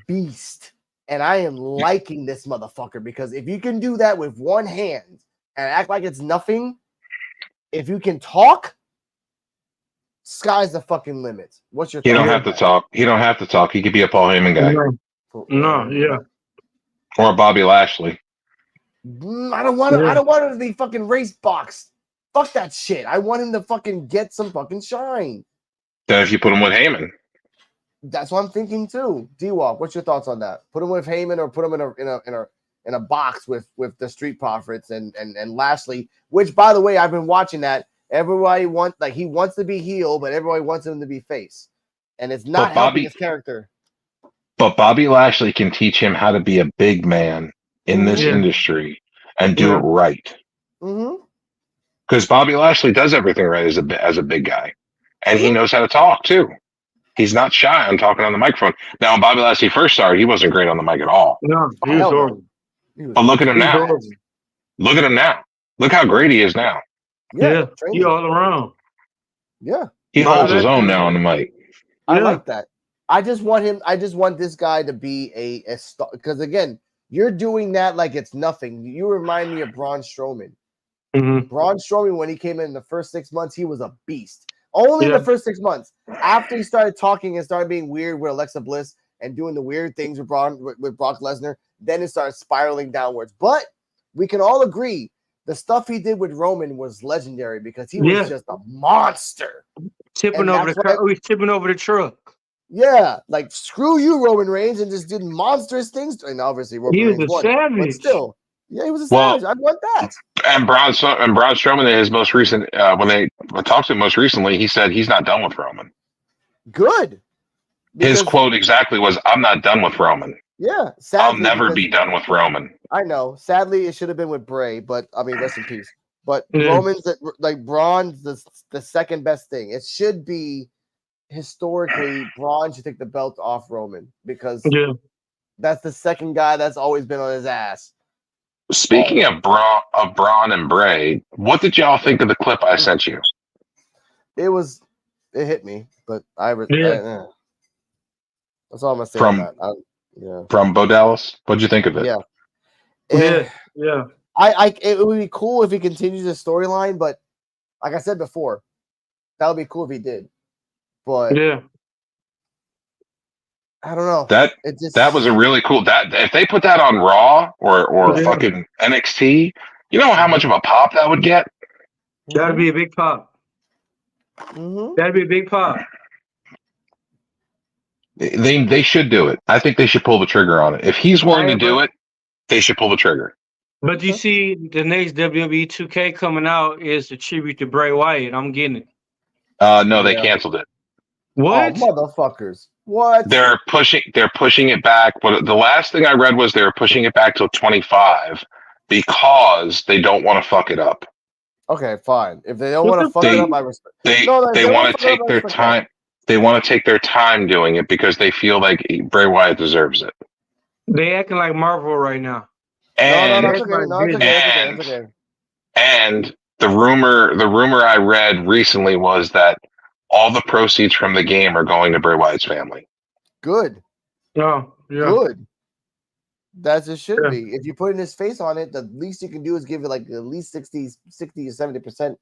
[SPEAKER 3] beast, and I am liking this motherfucker because if you can do that with one hand and act like it's nothing, if you can talk, sky's the fucking limit. What's your?
[SPEAKER 7] He don't have to talk. He don't have to talk. He could be a Paul Heyman guy. Or a Bobby Lashley.
[SPEAKER 3] I don't want him to be fucking race boxed. Fuck that shit. I want him to fucking get some fucking shine.
[SPEAKER 7] Then if you put him with Heyman.
[SPEAKER 3] That's what I'm thinking too. D-Walk, what's your thoughts on that? Put him with Heyman or put him in a box with the Street Profits and Lashley, which by the way, I've been watching that. Everybody he wants to be heel, but everybody wants him to be face. And it's not helping his character.
[SPEAKER 7] But Bobby Lashley can teach him how to be a big man in this industry and do it right. Because Bobby Lashley does everything right as a big guy. And he knows how to talk too. He's not shy on talking on the microphone. Now, when Bobby Lashley first started, he wasn't great on the mic at all.
[SPEAKER 2] No, he was horrible.
[SPEAKER 7] But look at him now. Look at him now. Look how great he is now.
[SPEAKER 2] Yeah, he all around.
[SPEAKER 3] Yeah.
[SPEAKER 7] He holds his own now on the mic.
[SPEAKER 3] I like that. I just want this guy to be a star. Because again, you're doing that like it's nothing. You remind me of Braun Strowman.
[SPEAKER 2] Mhm.
[SPEAKER 3] Braun Strowman, when he came in the first 6 months, he was a beast. Only in
[SPEAKER 2] Yeah.
[SPEAKER 3] the first 6 months. After he started talking and started being weird with Alexa Bliss and doing the weird things with Brock Lesnar, then it started spiraling downwards. But we can all agree the stuff he did with Roman was legendary because he was
[SPEAKER 2] Yeah.
[SPEAKER 3] just a monster.
[SPEAKER 2] Tipping
[SPEAKER 3] And
[SPEAKER 2] over
[SPEAKER 3] that's
[SPEAKER 2] the
[SPEAKER 3] why-
[SPEAKER 2] car. He's tipping over the truck.
[SPEAKER 3] Yeah, like screw you, Roman Reigns, and just did monstrous things. And obviously, Roman
[SPEAKER 2] He was
[SPEAKER 3] Reigns
[SPEAKER 2] a
[SPEAKER 3] won, but
[SPEAKER 2] savage.
[SPEAKER 3] still, yeah, he was a
[SPEAKER 7] Well-
[SPEAKER 3] savage. I want that.
[SPEAKER 7] And Braun Strowman in his most recent when they talked to him most recently, he said he's not done with Roman.
[SPEAKER 3] Good.
[SPEAKER 7] His
[SPEAKER 3] Because-
[SPEAKER 7] quote exactly was, "I'm not done with Roman.
[SPEAKER 3] Yeah,
[SPEAKER 7] I'll
[SPEAKER 3] sadly,
[SPEAKER 7] never
[SPEAKER 3] because-
[SPEAKER 7] be done with Roman."
[SPEAKER 3] I know. Sadly, it should have been with Bray, but I mean, rest in peace. But
[SPEAKER 2] Yeah.
[SPEAKER 3] Roman's like Braun's the second best thing. It should be historically Braun should take the belt off Roman because
[SPEAKER 2] Yeah.
[SPEAKER 3] that's the second guy that's always been on his ass.
[SPEAKER 7] Speaking of Braun and Bray, what did y'all think of the clip I sent you?
[SPEAKER 3] It hit me, but
[SPEAKER 2] Yeah.
[SPEAKER 3] that's all I'm gonna say
[SPEAKER 7] From-
[SPEAKER 3] on that. Yeah,
[SPEAKER 7] From Bo Dallas? What'd you think of it?
[SPEAKER 3] yeah.
[SPEAKER 2] Yeah. Yeah.
[SPEAKER 3] It would be cool if he continues the storyline, but like I said before, that would be cool if he did. But
[SPEAKER 2] Yeah.
[SPEAKER 3] I don't know. It just
[SPEAKER 7] That was a really cool. That if they put that on Raw or
[SPEAKER 2] Yeah.
[SPEAKER 7] fucking NXT, you know how much of a pop that would get?
[SPEAKER 2] That'd be a big pop.
[SPEAKER 3] Mhm.
[SPEAKER 2] That'd be a big pop.
[SPEAKER 7] They should do it. I think they should pull the trigger on it. If he's willing to do it, they should pull the trigger.
[SPEAKER 2] But you see, the next WWE 2K coming out is a tribute to Bray Wyatt. I'm getting it.
[SPEAKER 7] No, they
[SPEAKER 3] Yeah.
[SPEAKER 7] canceled it.
[SPEAKER 2] What?
[SPEAKER 3] Oh, motherfuckers. What?
[SPEAKER 7] They're pushing it back. But the last thing I read was they were pushing it back till 25 because they don't want to fuck it up.
[SPEAKER 3] Okay, fine. If they don't
[SPEAKER 2] What
[SPEAKER 3] want to
[SPEAKER 2] the
[SPEAKER 3] fuck
[SPEAKER 7] fuck?
[SPEAKER 3] it up, I respect.
[SPEAKER 7] They
[SPEAKER 3] No,
[SPEAKER 7] they
[SPEAKER 3] don't
[SPEAKER 7] want
[SPEAKER 3] fuck
[SPEAKER 7] to
[SPEAKER 3] it up,
[SPEAKER 7] take
[SPEAKER 3] I
[SPEAKER 7] their
[SPEAKER 3] respect
[SPEAKER 7] time. They want to take their time doing it because they feel like Bray Wyatt deserves it.
[SPEAKER 2] They acting like Marvel right now.
[SPEAKER 7] And
[SPEAKER 3] No, it's okay. No, it's okay. It's okay.
[SPEAKER 7] and the rumor I read recently was that all the proceeds from the game are going to Bray Wyatt's family.
[SPEAKER 3] Good.
[SPEAKER 2] Oh, yeah.
[SPEAKER 3] Good. That's it should
[SPEAKER 2] Yeah.
[SPEAKER 3] be. If you put in his face on it, the least you can do is give it like at least 60 to 70%.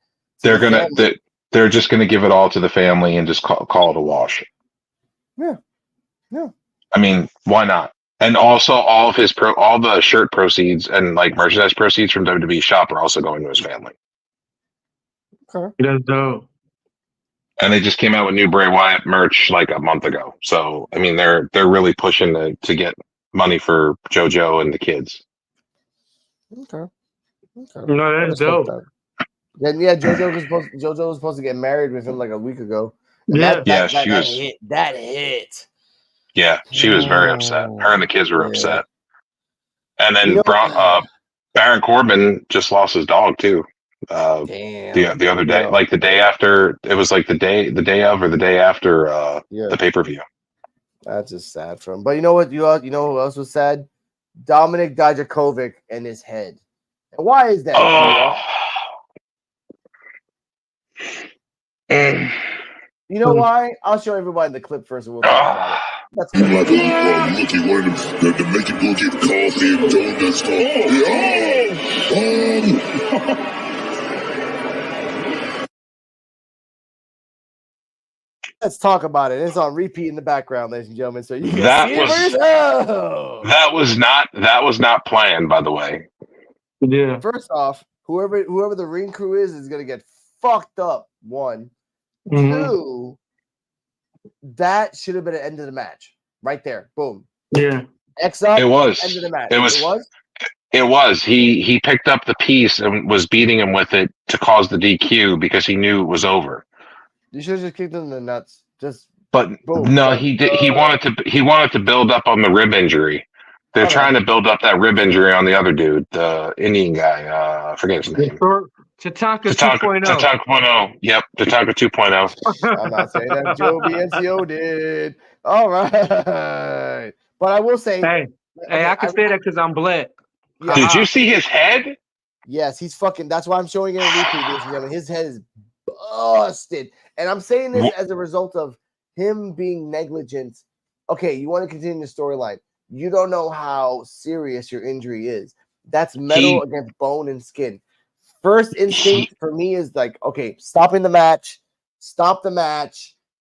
[SPEAKER 7] They're just gonna give it all to the family and just call it a wash.
[SPEAKER 3] Yeah. Yeah.
[SPEAKER 7] I mean, why not? And also all of all the shirt proceeds and like merchandise proceeds from WWE shop are also going to his family.
[SPEAKER 3] Okay.
[SPEAKER 2] That's dope.
[SPEAKER 7] And they just came out with new Bray Wyatt merch like a month ago. So I mean, they're really pushing to get money for JoJo and the kids.
[SPEAKER 3] Okay.
[SPEAKER 2] No, that's dope.
[SPEAKER 3] Then yeah, JoJo was supposed to get married with him like a week ago. And
[SPEAKER 2] Yeah.
[SPEAKER 7] She was.
[SPEAKER 3] That hit.
[SPEAKER 7] Yeah, she was very upset. Her and the kids were
[SPEAKER 3] Yeah.
[SPEAKER 7] upset. And then
[SPEAKER 3] You know-
[SPEAKER 7] Baron Corbin just lost his dog too.
[SPEAKER 3] Damn.
[SPEAKER 7] The other day,
[SPEAKER 3] Yeah.
[SPEAKER 7] like the day after, it was like the day of or the day after
[SPEAKER 3] Yeah.
[SPEAKER 7] the pay-per-view.
[SPEAKER 3] That's just sad for him. But you know what? You know who else was sad? Dominic Dijakovic and his head. And why is that?
[SPEAKER 7] Oh. Mm.
[SPEAKER 3] You know why? I'll show everybody the clip first and we'll talk about it. That's
[SPEAKER 6] You like a looky one of them to make you go get coffee and donuts.
[SPEAKER 3] Let's talk about it. It's on repeat in the background, ladies and gentlemen. So you can
[SPEAKER 7] That
[SPEAKER 3] see it for
[SPEAKER 7] was-
[SPEAKER 3] yourself.
[SPEAKER 7] That was not planned, by the way.
[SPEAKER 2] Yeah.
[SPEAKER 3] First off, whoever the ring crew is gonna get fucked up. One.
[SPEAKER 2] Mhm.
[SPEAKER 3] Two, that should have been the end of the match. Right there. Boom.
[SPEAKER 2] Yeah.
[SPEAKER 3] X up.
[SPEAKER 7] It was.
[SPEAKER 3] End of the match.
[SPEAKER 7] It was. He picked up the piece and was beating him with it to cause the DQ because he knew it was over.
[SPEAKER 3] You should have just kicked him in the nuts. Just
[SPEAKER 7] But
[SPEAKER 3] boom.
[SPEAKER 7] no, he did. He wanted to build up on the rib injury. They're
[SPEAKER 3] Okay.
[SPEAKER 7] trying to build up that rib injury on the other dude, the Indian guy. I forget his name.
[SPEAKER 2] Tatanka 2.0.
[SPEAKER 7] Tatanka 2.0. Yep, Tatanka 2.0.
[SPEAKER 3] I'm not saying that Joe BNCO did. All right. But I will say,
[SPEAKER 2] Hey, I can say that because I'm black.
[SPEAKER 3] Yeah.
[SPEAKER 7] Did you see his head?
[SPEAKER 3] Yes, he's fucking. That's why I'm showing it in repeat, ladies and gentlemen. His head is busted, and I'm saying this as a result of him being negligent. Okay, you want to continue the storyline. You don't know how serious your injury is. That's metal against bone and skin. First instinct for me is like, okay, stop the match,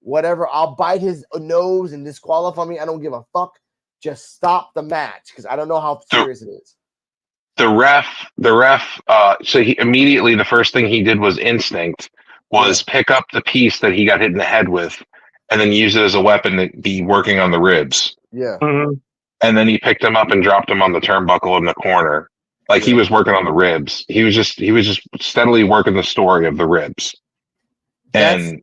[SPEAKER 3] whatever. I'll bite his nose and disqualify me. I don't give a fuck. Just stop the match because I don't know how serious it is.
[SPEAKER 7] The ref. So he immediately, the first thing he did was instinct, was pick up the piece that he got hit in the head with, and then use it as a weapon to be working on the ribs.
[SPEAKER 3] Yeah.
[SPEAKER 2] Mhm.
[SPEAKER 7] And then he picked him up and dropped him on the turnbuckle in the corner. Like he was working on the ribs. He was just steadily working the story of the ribs. And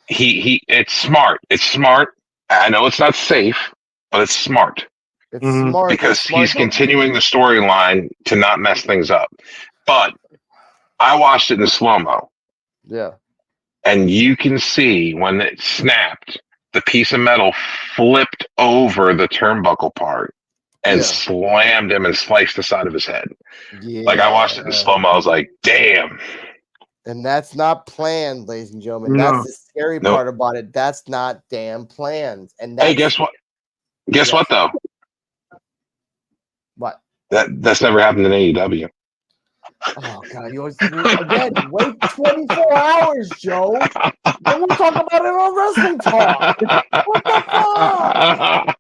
[SPEAKER 7] it's smart. It's smart. I know it's not safe, but it's smart.
[SPEAKER 3] It's smart
[SPEAKER 7] because he's continuing the storyline to not mess things up. But I watched it in slow-mo.
[SPEAKER 3] Yeah.
[SPEAKER 7] And you can see when it snapped, the piece of metal flipped over the turnbuckle part and slammed him and sliced the side of his head.
[SPEAKER 3] Yeah.
[SPEAKER 7] Like I watched it in slow-mo. I was like, damn.
[SPEAKER 3] And that's not planned, ladies and gentlemen. That's the scary part about it. That's not damn planned. And
[SPEAKER 7] hey, guess what? Guess what though?
[SPEAKER 3] What?
[SPEAKER 7] That's never happened in AEW.
[SPEAKER 3] Oh God! You again wait 24 hours, Joe. Then we'll talk about it on Wrestling Talk. What the fuck?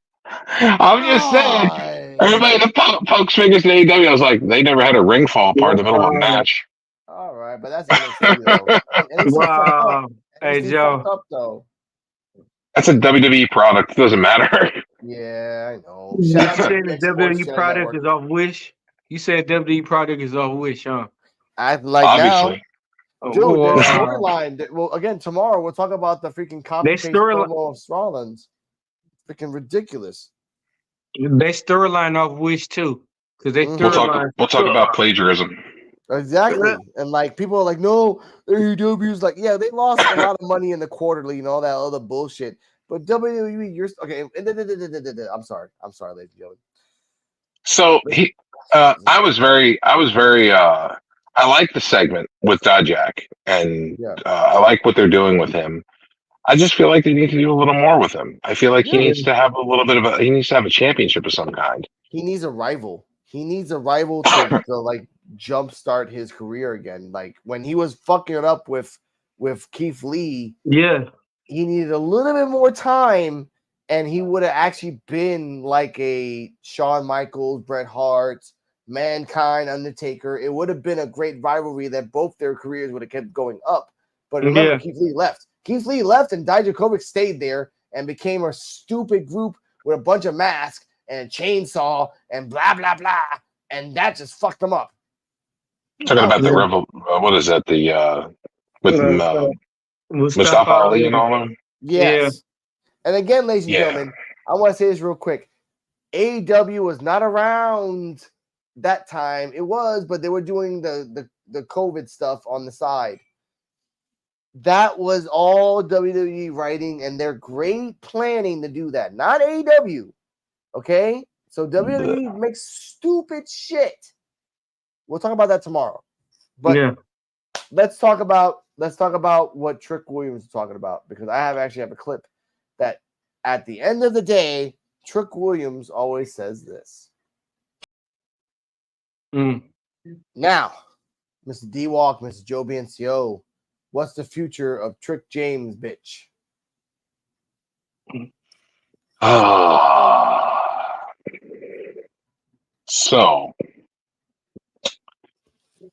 [SPEAKER 7] I'm just saying. Everybody that pokes fingers in AEW, I was like, they never had a ring fall apart in the middle of a match.
[SPEAKER 3] All right, but that's NXT though. NXT
[SPEAKER 2] Wow. Hey,
[SPEAKER 3] NXT
[SPEAKER 2] Joe.
[SPEAKER 3] up, though.
[SPEAKER 7] That's a WWE product. It doesn't matter.
[SPEAKER 3] Yeah, I know.
[SPEAKER 2] You
[SPEAKER 3] Shout out to
[SPEAKER 2] said the
[SPEAKER 3] Big Sports
[SPEAKER 2] WWE
[SPEAKER 3] Channel
[SPEAKER 2] product
[SPEAKER 3] Network.
[SPEAKER 2] is off Wish. You said WWE product is off Wish, huh?
[SPEAKER 3] Acting like
[SPEAKER 7] Obviously.
[SPEAKER 3] now. Dude,
[SPEAKER 2] Well,
[SPEAKER 3] their storyline. Well, again, tomorrow we'll talk about the freaking copy paste promo of Rollins. Freaking ridiculous.
[SPEAKER 2] They storyline off Wish too, because they storyline.
[SPEAKER 7] We'll talk about plagiarism.
[SPEAKER 3] Exactly. And like people are like, no, AEW's like, yeah, they lost a lot of money in the quarterly and all that other bullshit. But WWE, you're okay. I'm sorry, ladies and gentlemen.
[SPEAKER 7] So I was very I like the segment with Dijak, and I like what they're doing with him. I just feel like they need to do a little more with him. I feel like he needs to have a championship of some kind.
[SPEAKER 3] He needs a rival. He needs a rival to like jumpstart his career again. Like when he was fucking it up with Keith Lee.
[SPEAKER 2] Yeah.
[SPEAKER 3] He needed a little bit more time, and he would have actually been like a Shawn Michaels, Bret Hart, Mankind, Undertaker. It would have been a great rivalry that both their careers would have kept going up. But remember, Keith Lee left. Keith Lee left, and Dijakovic stayed there and became a stupid group with a bunch of masks and a chainsaw and blah, blah, blah. And that just fucked them up.
[SPEAKER 7] Talking about the rebel, what is that? With Mustafa Ali and all of them?
[SPEAKER 3] Yes. Yeah. And again, ladies and gentlemen, I want to say this real quick. AEW was not around that time. It was, but they were doing the COVID stuff on the side. That was all WWE writing, and they're great planning to do that. Not AEW. Okay? So WWE makes stupid shit. We'll talk about that tomorrow. But let's talk about what Trick Williams is talking about, because I actually have a clip that at the end of the day, Trick Williams always says this. Now, Mr. D-Walk, Mr. Joe BNCO, what's the future of Trick James, bitch?
[SPEAKER 7] So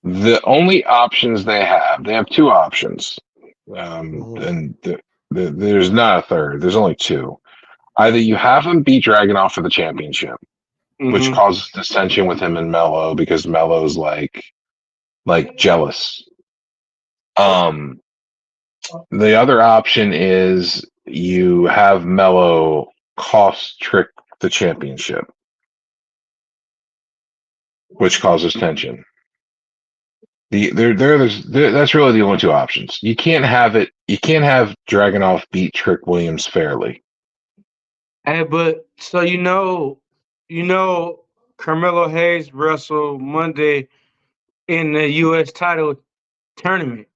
[SPEAKER 7] the only options they have two options. And there's not a third. There's only two. Either you have him beat Dragunov for the championship, which causes dissension with him and Mello because Mello's like jealous. The other option is you have Mello cost Trick the championship, which causes tension. That's really the only two options. You can't have Dragunov beat Trick Williams fairly.
[SPEAKER 2] Hey, but so you know, Carmelo Hayes wrestled Monday in the U.S. title tournament.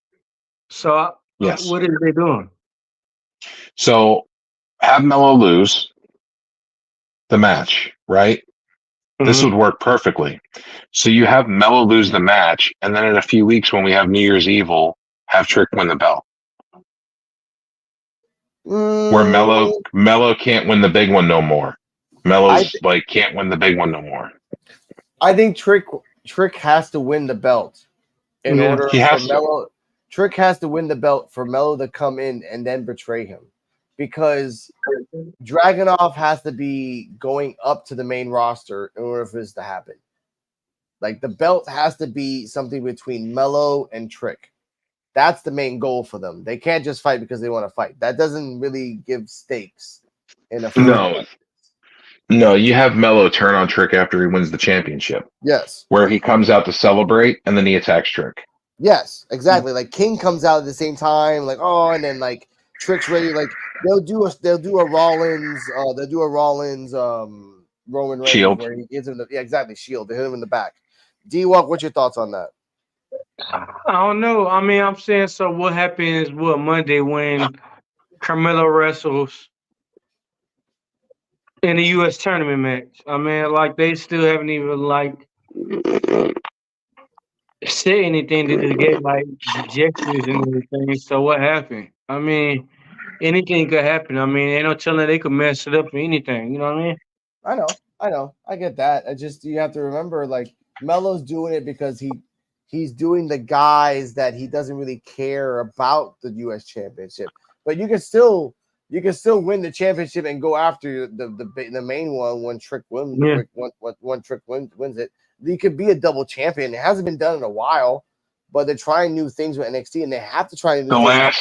[SPEAKER 2] So
[SPEAKER 7] yes,
[SPEAKER 2] what are they doing?
[SPEAKER 7] So have Mello lose the match, right? This would work perfectly. So you have Melo lose the match, and then in a few weeks when we have New Year's Evil, have Trick win the belt. Where Melo can't win the big one no more. Melo's can't win the big one no more.
[SPEAKER 3] I think Trick has to win the belt in order for Melo. Trick has to win the belt for Melo to come in and then betray him, because Dragunov has to be going up to the main roster in order for this to happen. Like, the belt has to be something between Melo and Trick. That's the main goal for them. They can't just fight because they want to fight. That doesn't really give stakes in a fight.
[SPEAKER 7] No, you have Melo turn on Trick after he wins the championship.
[SPEAKER 3] Yes.
[SPEAKER 7] Where he comes out to celebrate and then he attacks Trick.
[SPEAKER 3] Yes, exactly. Like, King comes out at the same time, like, oh, and then like Trick's ready. Like, they'll do a Rollins Roman Reigns
[SPEAKER 7] Shield,
[SPEAKER 3] where he gives him the shield. They hit him in the back. D-Walk, what's your thoughts on that?
[SPEAKER 2] I don't know. I mean, I'm saying, so what happens Monday when Carmelo wrestles in the U.S. tournament match? I mean, like, they still haven't even like said anything to just get like gestures and everything. So what happened? I mean, anything could happen. I mean, ain't no telling they could mess it up or anything. You know what I mean?
[SPEAKER 3] I know. I get that. You have to remember, like, Melo's doing it because he's doing the guys that he doesn't really care about the U.S. championship. But you can still win the championship and go after the main one when Trick wins.
[SPEAKER 2] Yeah.
[SPEAKER 3] When Trick wins it, he could be a double champion. It hasn't been done in a while, but they're trying new things with NXT, and they have to try new things.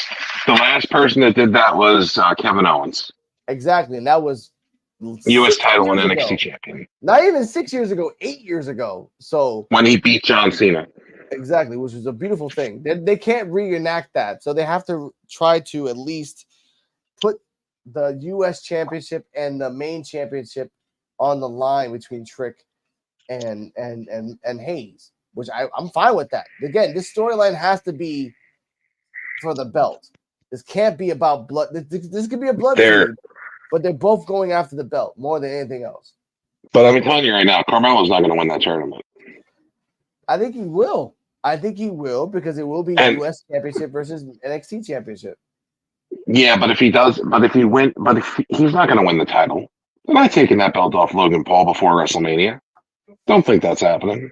[SPEAKER 7] The last person that did that was Kevin Owens.
[SPEAKER 3] Exactly, and that was
[SPEAKER 7] U.S. title and NXT champion.
[SPEAKER 3] Not even 6 years ago, 8 years ago. So
[SPEAKER 7] when he beat John Cena.
[SPEAKER 3] Exactly, which was a beautiful thing. They can't reenact that, so they have to try to at least put the U.S. championship and the main championship on the line between Trick and Hayes, which I'm fine with that. Again, this storyline has to be for the belt. This can't be about blood. This could be a blood feud, but they're both going after the belt more than anything else.
[SPEAKER 7] But I'm telling you right now, Carmelo's not going to win that tournament.
[SPEAKER 3] I think he will. Because it will be U.S. championship versus NXT championship.
[SPEAKER 7] Yeah, but if he's not going to win the title, then I'm taking that belt off Logan Paul before WrestleMania. Don't think that's happening.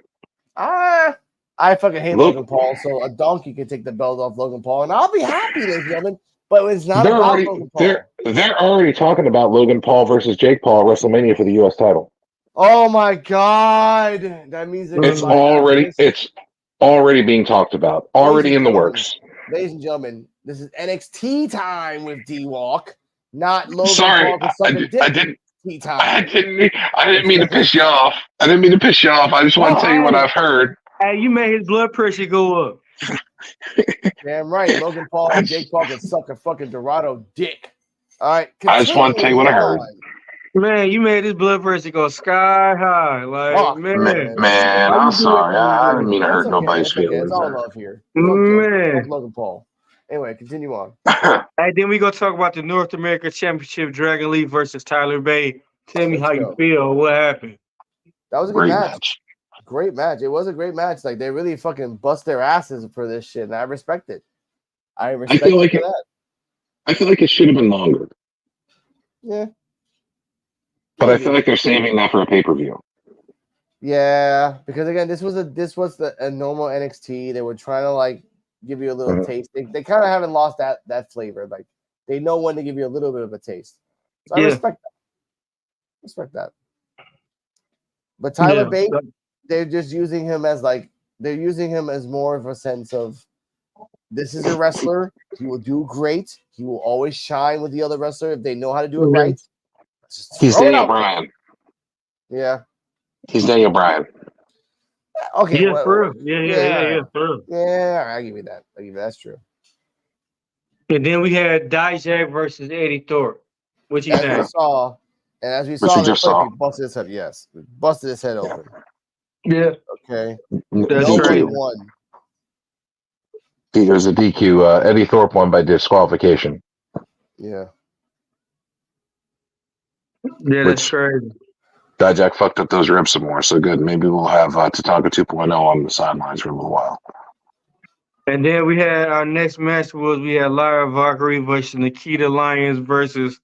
[SPEAKER 3] I fucking hate Logan Paul, so a donkey can take the belt off Logan Paul, and I'll be happy, ladies and gentlemen. But it's not about Logan Paul.
[SPEAKER 7] They're already talking about Logan Paul versus Jake Paul at WrestleMania for the U.S. title.
[SPEAKER 3] Oh my God, that means
[SPEAKER 7] it's already being talked about, already in the works.
[SPEAKER 3] Ladies and gentlemen, this is NXT time with D-Walk, not Logan
[SPEAKER 7] Sorry,
[SPEAKER 3] Paul.
[SPEAKER 7] I didn't mean to piss you off. I just want to tell you what I've heard.
[SPEAKER 2] Hey, you made his blood pressure go up.
[SPEAKER 3] Damn right, Logan Paul and Jake Paul can suck a fucking Dorado dick. All right,
[SPEAKER 7] I just want to tell you what I heard.
[SPEAKER 2] Man, you made his blood pressure go sky high. Like,
[SPEAKER 7] man, I'm sorry. I didn't mean to hurt nobody's feelings.
[SPEAKER 3] It's all love here.
[SPEAKER 2] Man.
[SPEAKER 3] Logan Paul. Anyway, continue on.
[SPEAKER 2] Hey, then we go talk about the North America Championship, Dragon Lee versus Tyler Bate. Tell me how you feel. What happened?
[SPEAKER 3] That was a good match. Great match. It was a great match. Like, they really fucking bust their asses for this shit, and I respect it. I feel like
[SPEAKER 7] it should have been longer.
[SPEAKER 3] Yeah.
[SPEAKER 7] But I feel like they're saving that for a pay-per-view.
[SPEAKER 3] Yeah, because again, this was a normal NXT. They were trying to like give you a little taste. They kind of haven't lost that flavor. Like, they know when to give you a little bit of a taste. So I respect that. But Tyler Bate, they're just using him as more of a sense of, this is a wrestler. He will do great. He will always shine with the other wrestler if they know how to do it right.
[SPEAKER 7] He's Daniel Bryan.
[SPEAKER 3] Yeah.
[SPEAKER 7] He's Daniel Bryan.
[SPEAKER 3] Okay.
[SPEAKER 2] Yeah, for real. Yeah, for real.
[SPEAKER 3] Yeah, I give you that. That's true.
[SPEAKER 2] And then we had Dijak versus Eddie Thorpe. What you think?
[SPEAKER 3] As we saw, he busted his head. Yes, busted his head open.
[SPEAKER 2] Yeah.
[SPEAKER 3] Okay.
[SPEAKER 2] That's right.
[SPEAKER 3] Won.
[SPEAKER 7] It was a DQ. Eddie Thorpe won by disqualification.
[SPEAKER 3] Yeah.
[SPEAKER 2] Yeah, that's crazy.
[SPEAKER 7] Dijak fucked up those ribs some more. So good. Maybe we'll have Tatanka 2.0 on the sidelines for a little while.
[SPEAKER 2] And then we had our next match we had Lyra Valkyrie versus Nikita Lyons versus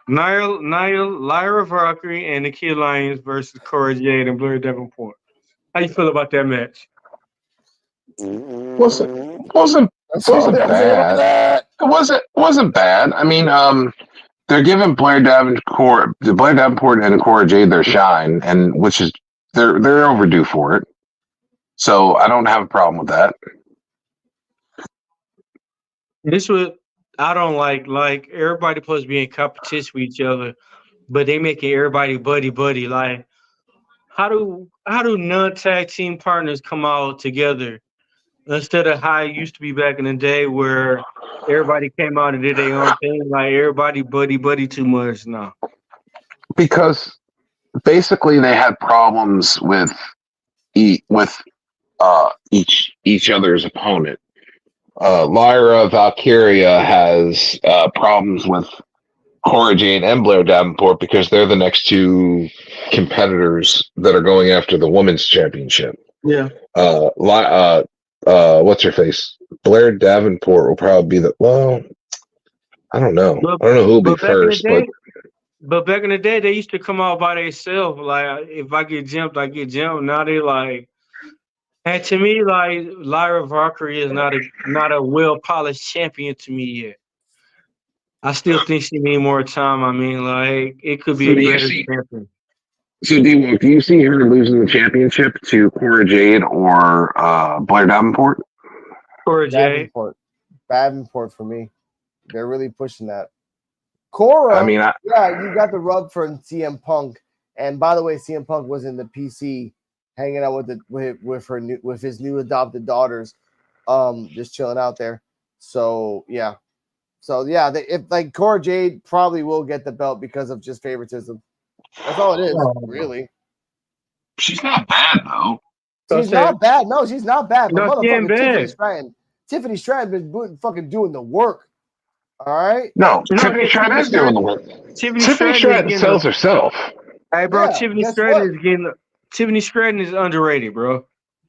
[SPEAKER 2] Lyra Valkyrie and Nikita Lyons versus Cora Jade and Blair Davenport. How you feel about that match?
[SPEAKER 7] Wasn't bad. It wasn't bad. I mean, they're giving Blair Davenport and Cora Jade their shine, and which is they're overdue for it. So I don't have a problem with that.
[SPEAKER 2] This was I don't like everybody supposed to be in competition with each other, but they making everybody buddy. Like how do non-tag team partners come out together instead of how it used to be back in the day where everybody came out and did their own thing? Like everybody buddy too much now.
[SPEAKER 7] Because basically they had problems with each other's opponent. Lyra Valkyria has problems with Cora Jade and Blair Davenport because they're the next two competitors that are going after the women's championship.
[SPEAKER 2] Yeah.
[SPEAKER 7] What's her face? Blair Davenport will probably be I don't know. I don't know who'll be first,
[SPEAKER 2] but back in the day, they used to come out by themselves. Like, if I get jumped, I get jumped. Now they like, and to me, like Lyra Valkyrie is not a well polished champion to me yet. I still think she need more time. I mean, like it could be a better champion.
[SPEAKER 7] So, do you see her losing the championship to Cora Jade or Blair Davenport?
[SPEAKER 2] Cora Jade.
[SPEAKER 3] Davenport for me. They're really pushing that. Cora,
[SPEAKER 7] I mean,
[SPEAKER 3] you got the rub for CM Punk, and by the way, CM Punk was in the PC, hanging out with his new adopted daughters, just chilling out there. So yeah, if like Cora Jade probably will get the belt because of just favoritism. That's all it is, really.
[SPEAKER 7] She's not bad though.
[SPEAKER 3] She's not bad. No, she's not bad. But
[SPEAKER 2] no,
[SPEAKER 3] motherfucking Tiffany Stratton been fucking doing the work. All right.
[SPEAKER 7] No, Tiffany Stratton is doing the work. Tiffany Stratton sells herself.
[SPEAKER 2] Hey, bro, Tiffany Stratton is underrated, bro.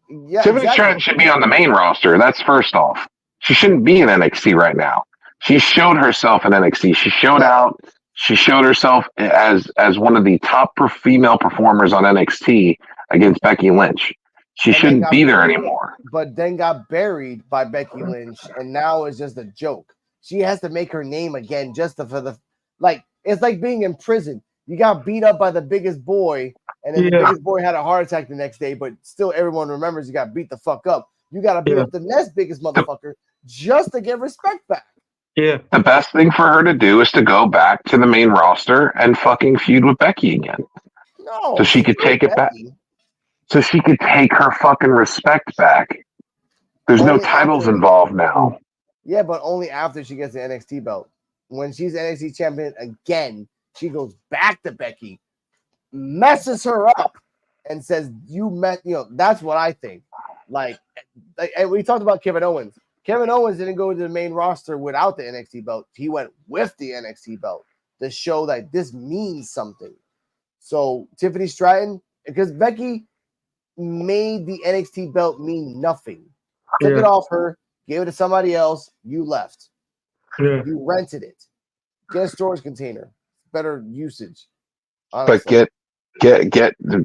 [SPEAKER 3] Yeah,
[SPEAKER 7] Tiffany Stratton should be on the main roster. That's first off. She shouldn't be in NXT right now. She showed herself in NXT. She showed out. She showed herself as one of the top female performers on NXT against Becky Lynch. She shouldn't be there anymore.
[SPEAKER 3] But then got buried by Becky Lynch, and now it's just a joke. She has to make her name again just for the like. It's like being in prison. You got beat up by the biggest boy, and then the biggest boy had a heart attack the next day, but still everyone remembers you got beat the fuck up. You got to beat up the next biggest motherfucker just to get respect back.
[SPEAKER 2] Yeah.
[SPEAKER 7] The best thing for her to do is to go back to the main roster and fucking feud with Becky again.
[SPEAKER 3] No.
[SPEAKER 7] So she could take it back. So she could take her fucking respect back. There's no titles involved now.
[SPEAKER 3] Yeah, but only after she gets the NXT belt. When she's NXT champion again, she goes back to Becky, messes her up, and says, that's what I think. Like, and we talked about Kevin Owens. Kevin Owens didn't go to the main roster without the NXT belt. He went with the NXT belt to show that this means something. So Tiffany Stratton, because Becky made the NXT belt mean nothing. Took it off her, gave it to somebody else. You left.
[SPEAKER 2] Yeah.
[SPEAKER 3] You rented it. Get a storage container. Better usage. Honestly.
[SPEAKER 7] But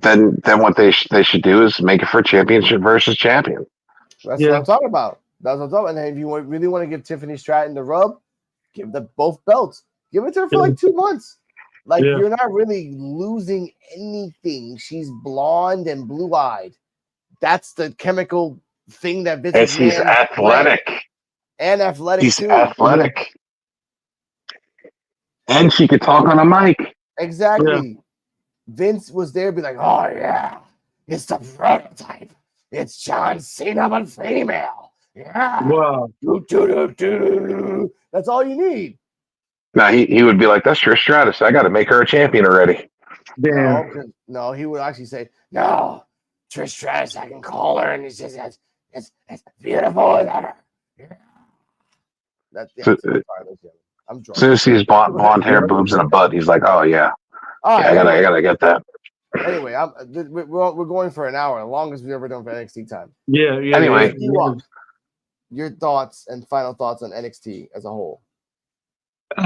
[SPEAKER 7] then what they should do is make it for championship versus champion.
[SPEAKER 3] That's what I'm talking about. That's what I'm talking about. And if you really want to give Tiffany Stratton the rub, give them both belts. Give it to her for like 2 months. Like you're not really losing anything. She's blonde and blue-eyed. That's the chemical thing that Vince.
[SPEAKER 7] And she's athletic.
[SPEAKER 3] And athletic
[SPEAKER 7] She's
[SPEAKER 3] too.
[SPEAKER 7] athletic. And she could talk on a mic.
[SPEAKER 3] Exactly. Yeah. Vince was there, be like, "Oh yeah, it's the prototype. It's John Cena but female. Yeah.
[SPEAKER 2] Wow.
[SPEAKER 3] That's all you need."
[SPEAKER 7] No, he would be like, "That's Trish Stratus. I got to make her a champion already."
[SPEAKER 2] Damn.
[SPEAKER 3] No, he would actually say, "No, Trish Stratus. I can call her, and it's just it's beautiful as ever." Yeah.
[SPEAKER 7] I'm drunk. As soon as he sees blonde hair, boobs, and a butt, he's like, "Oh yeah, I gotta get that."
[SPEAKER 3] Anyway, we're going for an hour, the longest we've ever done for NXT time.
[SPEAKER 2] Yeah.
[SPEAKER 7] Anyway.
[SPEAKER 3] Your thoughts and final thoughts on NXT as a whole.
[SPEAKER 2] We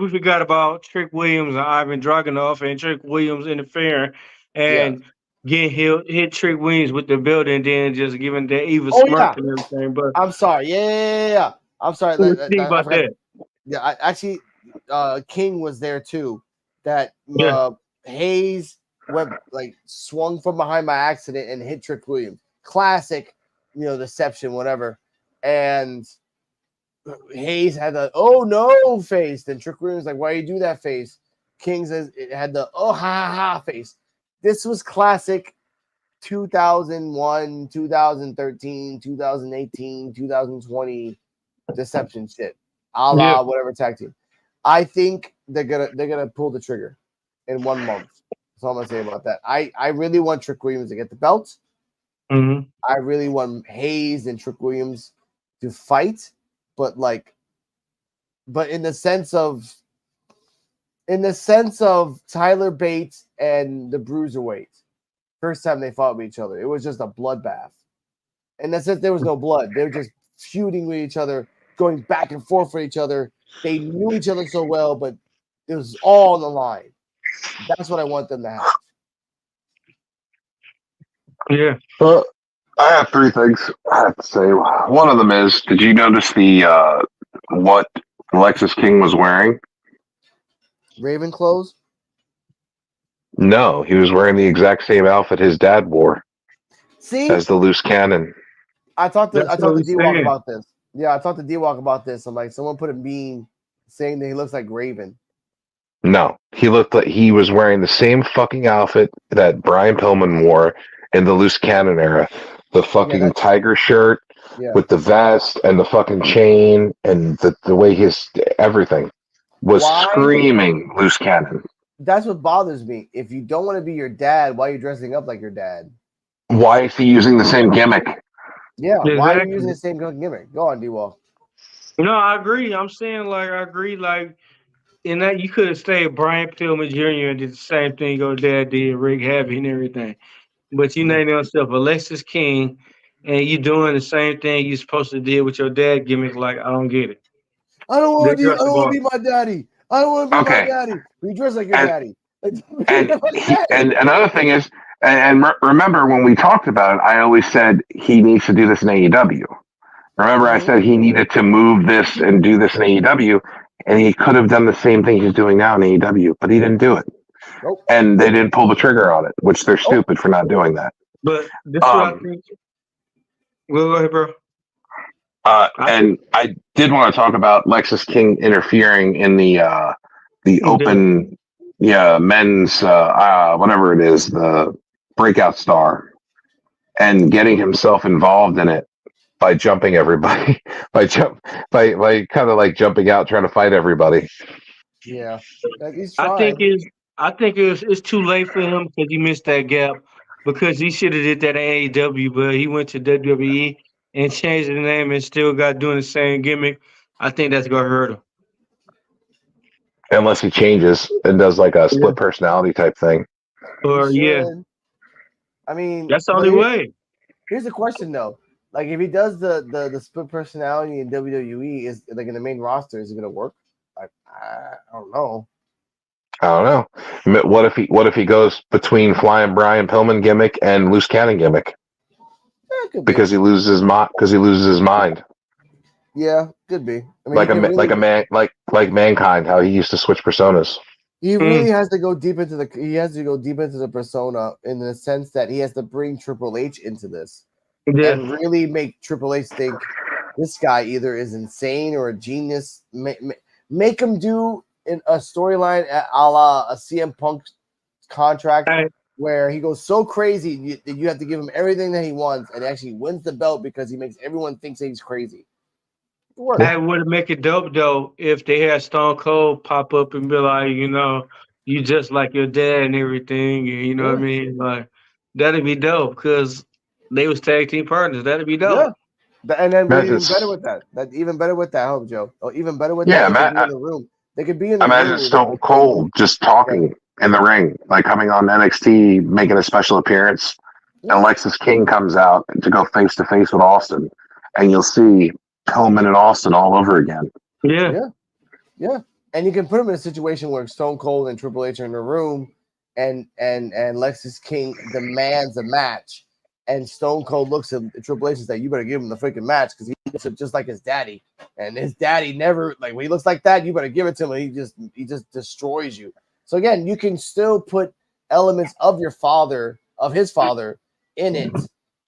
[SPEAKER 2] forgot about Trick Williams and Ivan Dragunov, and Trick Williams interfering and getting hit Trick Williams with the belt, and then just giving that evil smirk and everything. But
[SPEAKER 3] I'm sorry. Yeah. I'm sorry.
[SPEAKER 2] what do you think about that?
[SPEAKER 3] Yeah, King was there too. That Hayes went swung from behind by accident and hit Trick Williams. Classic, deception, whatever. And Hayes had the "oh no" face. Then Trick Williams like, "Why you do that face?" King says it had the "oh ha ha" face. This was classic 2001, 2013, 2018, 2020 deception shit. A la whatever tag team. I think they're gonna pull the trigger in 1 month. That's all I'm gonna say about that. I really want Trick Williams to get the belt.
[SPEAKER 2] Mm-hmm.
[SPEAKER 3] I really want Hayes and Trick Williams to fight, but in the sense of Tyler Bates and the Bruiserweight. First time they fought with each other, it was just a bloodbath. In the sense there was no blood, they were just feuding with each other, going back and forth with each other. They knew each other so well, but it was all on the line. That's what I want them to have.
[SPEAKER 2] Yeah.
[SPEAKER 7] Well, I have 3 things I have to say. One of them is, did you notice what Alexis King was wearing?
[SPEAKER 3] Raven clothes?
[SPEAKER 7] No, he was wearing the exact same outfit his dad wore.
[SPEAKER 3] See?
[SPEAKER 7] As the loose cannon.
[SPEAKER 3] I talked to D-Walk about this. Yeah, I talked to D-Walk about this. I'm like, someone put a meme saying that he looks like Raven.
[SPEAKER 7] No, he looked like he was wearing the same fucking outfit that Brian Pillman wore in the loose cannon era. The fucking tiger shirt with the vest and the fucking chain and the way his everything was screaming loose cannon.
[SPEAKER 3] That's what bothers me. If you don't want to be your dad, why are you dressing up like your dad?
[SPEAKER 7] Why is he using the same gimmick?
[SPEAKER 3] Yeah, why are you using the same gimmick? Go on, D-Wall.
[SPEAKER 2] No, I agree. I'm saying I agree. In that you could have stayed Brian Pillman Jr. and did the same thing your dad did, Rick Happy and everything. But you named yourself Alexis King, and you doing the same thing you're supposed to do with your dad gimmick. I don't get it.
[SPEAKER 3] I don't want to be my daddy. I don't want to be my daddy. You dress like your daddy.
[SPEAKER 7] And another thing is, and remember when we talked about it, I always said he needs to do this in AEW. Remember, I said he needed to move this and do this in AEW, and he could have done the same thing he's doing now in AEW, but he didn't do it.
[SPEAKER 3] Nope.
[SPEAKER 7] And they didn't pull the trigger on it, which they're stupid for not doing that.
[SPEAKER 2] But this is what I think. Go ahead, bro.
[SPEAKER 7] And I did want to talk about Lexus King interfering in the open, men's whatever it is, the breakout star, and getting himself involved in it by jumping everybody, by kind of like jumping out trying to fight everybody.
[SPEAKER 3] Yeah, he's
[SPEAKER 2] trying.
[SPEAKER 3] I
[SPEAKER 2] think it's too late for him because he missed that gap, because he should have did that in AEW, but he went to WWE and changed the name and still got doing the same gimmick. I think that's gonna hurt him.
[SPEAKER 7] Unless he changes and does like a split personality type thing.
[SPEAKER 2] Or
[SPEAKER 3] I mean,
[SPEAKER 2] that's the only way.
[SPEAKER 3] Here's the question though. Like if he does the split personality in WWE, is like in the main roster, is it gonna work? I don't know.
[SPEAKER 7] I don't know. What if he goes between Flying Brian Pillman gimmick and loose cannon gimmick? Because he loses his mind.
[SPEAKER 3] Yeah, could be. I mean,
[SPEAKER 7] like Mankind, how he used to switch personas.
[SPEAKER 3] He really has to go deep into the persona in the sense that he has to bring Triple H into this and really make Triple H think this guy either is insane or a genius. Make him do a storyline a la a CM Punk contract where he goes so crazy that you have to give him everything that he wants and actually wins the belt because he makes everyone think that he's crazy.
[SPEAKER 2] I would make it dope though if they had Stone Cold pop up and be like, you just like your dad and everything, and you know what I mean? Like that'd be dope because they was tag team partners. That'd be dope.
[SPEAKER 3] Yeah. And then even better with that. Even better with that, I hope, Joe. Or even better with that. In the room. They could be in the
[SPEAKER 7] Imagine
[SPEAKER 3] room.
[SPEAKER 7] Stone Cold just talking in the ring, like coming on NXT, making a special appearance, and Alexis King comes out to go face to face with Austin, and you'll see Pillman and Austin all over again.
[SPEAKER 2] Yeah.
[SPEAKER 3] And you can put him in a situation where Stone Cold and Triple H are in the room, and Lexis King demands a match, and Stone Cold looks at Triple H and says, "You better give him the freaking match because he looks just like his daddy, and his daddy never like when he looks like that. You better give it to him. And he just destroys you." So again, you can still put elements of his father, in it,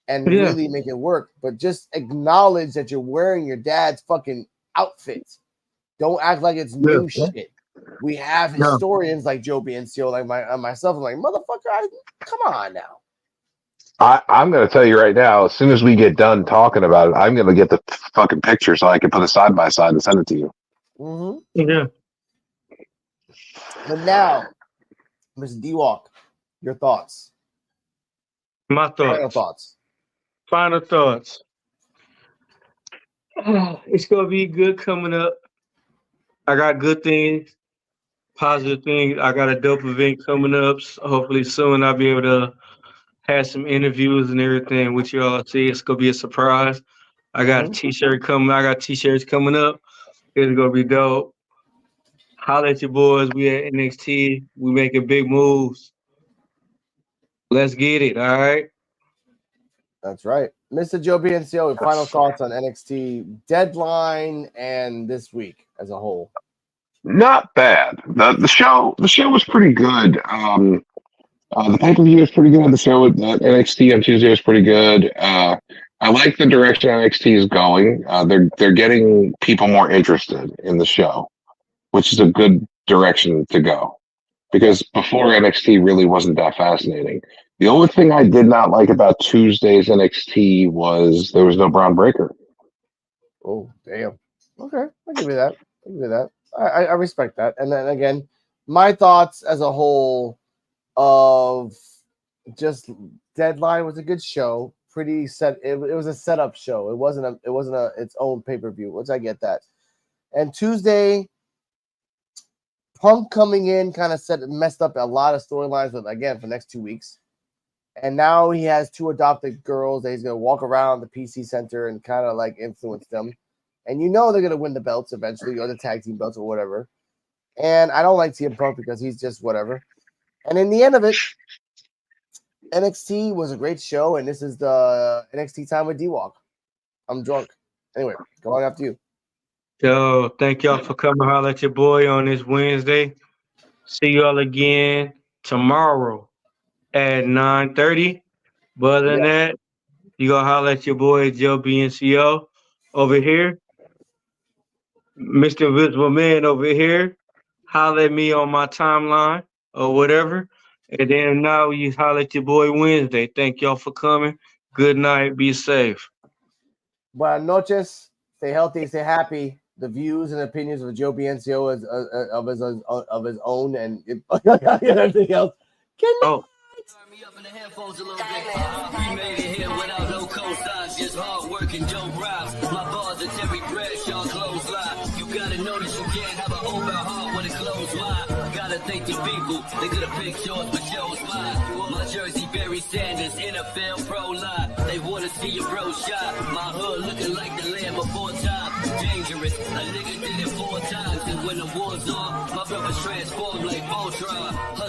[SPEAKER 3] and really make it work. But just acknowledge that you're wearing your dad's fucking outfit. Don't act like it's new shit. We have historians like Joe Biancio, like myself. I'm like, motherfucker, come on now.
[SPEAKER 7] I'm going to tell you right now, as soon as we get done talking about it, I'm going to get the fucking picture so I can put it side by side and send it to you.
[SPEAKER 3] Mm-hmm.
[SPEAKER 2] Yeah.
[SPEAKER 3] But now, Mr. D-Walk, your thoughts.
[SPEAKER 2] My thoughts. Final thoughts. It's going to be good coming up. I got good things, positive things. I got a dope event coming up. So hopefully soon I'll be able to have some interviews and everything with y'all. See, it's going to be a surprise. I got a t-shirt coming. I got t-shirts coming up. It's going to be dope. Holla at your boys. We at NXT. We making big moves. Let's get it, all right?
[SPEAKER 3] That's right. Mr. Joe Biancio, final thoughts on NXT deadline and this week as a whole.
[SPEAKER 7] Not bad. The show was pretty good. The pay-per-view was pretty good. The show at NXT on Tuesday was pretty good. I like the direction NXT is going. They're getting people more interested in the show, which is a good direction to go. Because before NXT really wasn't that fascinating. The only thing I did not like about Tuesday's NXT was there was no Braun Breaker.
[SPEAKER 3] Oh, damn. Okay, I'll give you that. I respect that. And then again, my thoughts as a whole of just Deadline was a good show. Pretty set. It was a setup show. It wasn't its own pay-per-view, which I get that. And Tuesday, Punk coming in kind of messed up a lot of storylines, but again, for the next 2 weeks. And now he has 2 adopted girls that he's going to walk around the PC Center and kind of like influence them. And you know they're going to win the belts eventually, or the tag team belts or whatever. And I don't like CM Punk because he's just whatever. And in the end of it, NXT was a great show, and this is the NXT time with D-Walk. I'm drunk. Anyway, go on after you.
[SPEAKER 2] Yo, thank y'all for coming. Holla at your boy on this Wednesday. See y'all again tomorrow at 9:30. But other than that, you gonna holler at your boy Joe BNCO over here. Mr. Invisible Man over here. Holler at me on my timeline or whatever. And then now you holler at your boy Wednesday. Thank y'all for coming. Good night. Be safe.
[SPEAKER 3] Buenas noches. Stay healthy. Stay happy. The views and opinions of Joe Biancio is of his own and everything else. Good night.
[SPEAKER 9] We made it here without no cosigns, just hard working Joe Rives. My bars are Terry Bradshaw, clothesline. You gotta notice you can't have an open heart with a closed mind. Gotta thank the people, they could've picked yours but chose mine. My jersey, Barry Sanders, NFL Pro Line. They wanna see your bro shot. My hood looking like the land before time. Dangerous, a nigga did it 4 times, and when the war's on, my brothers transform like Voltron.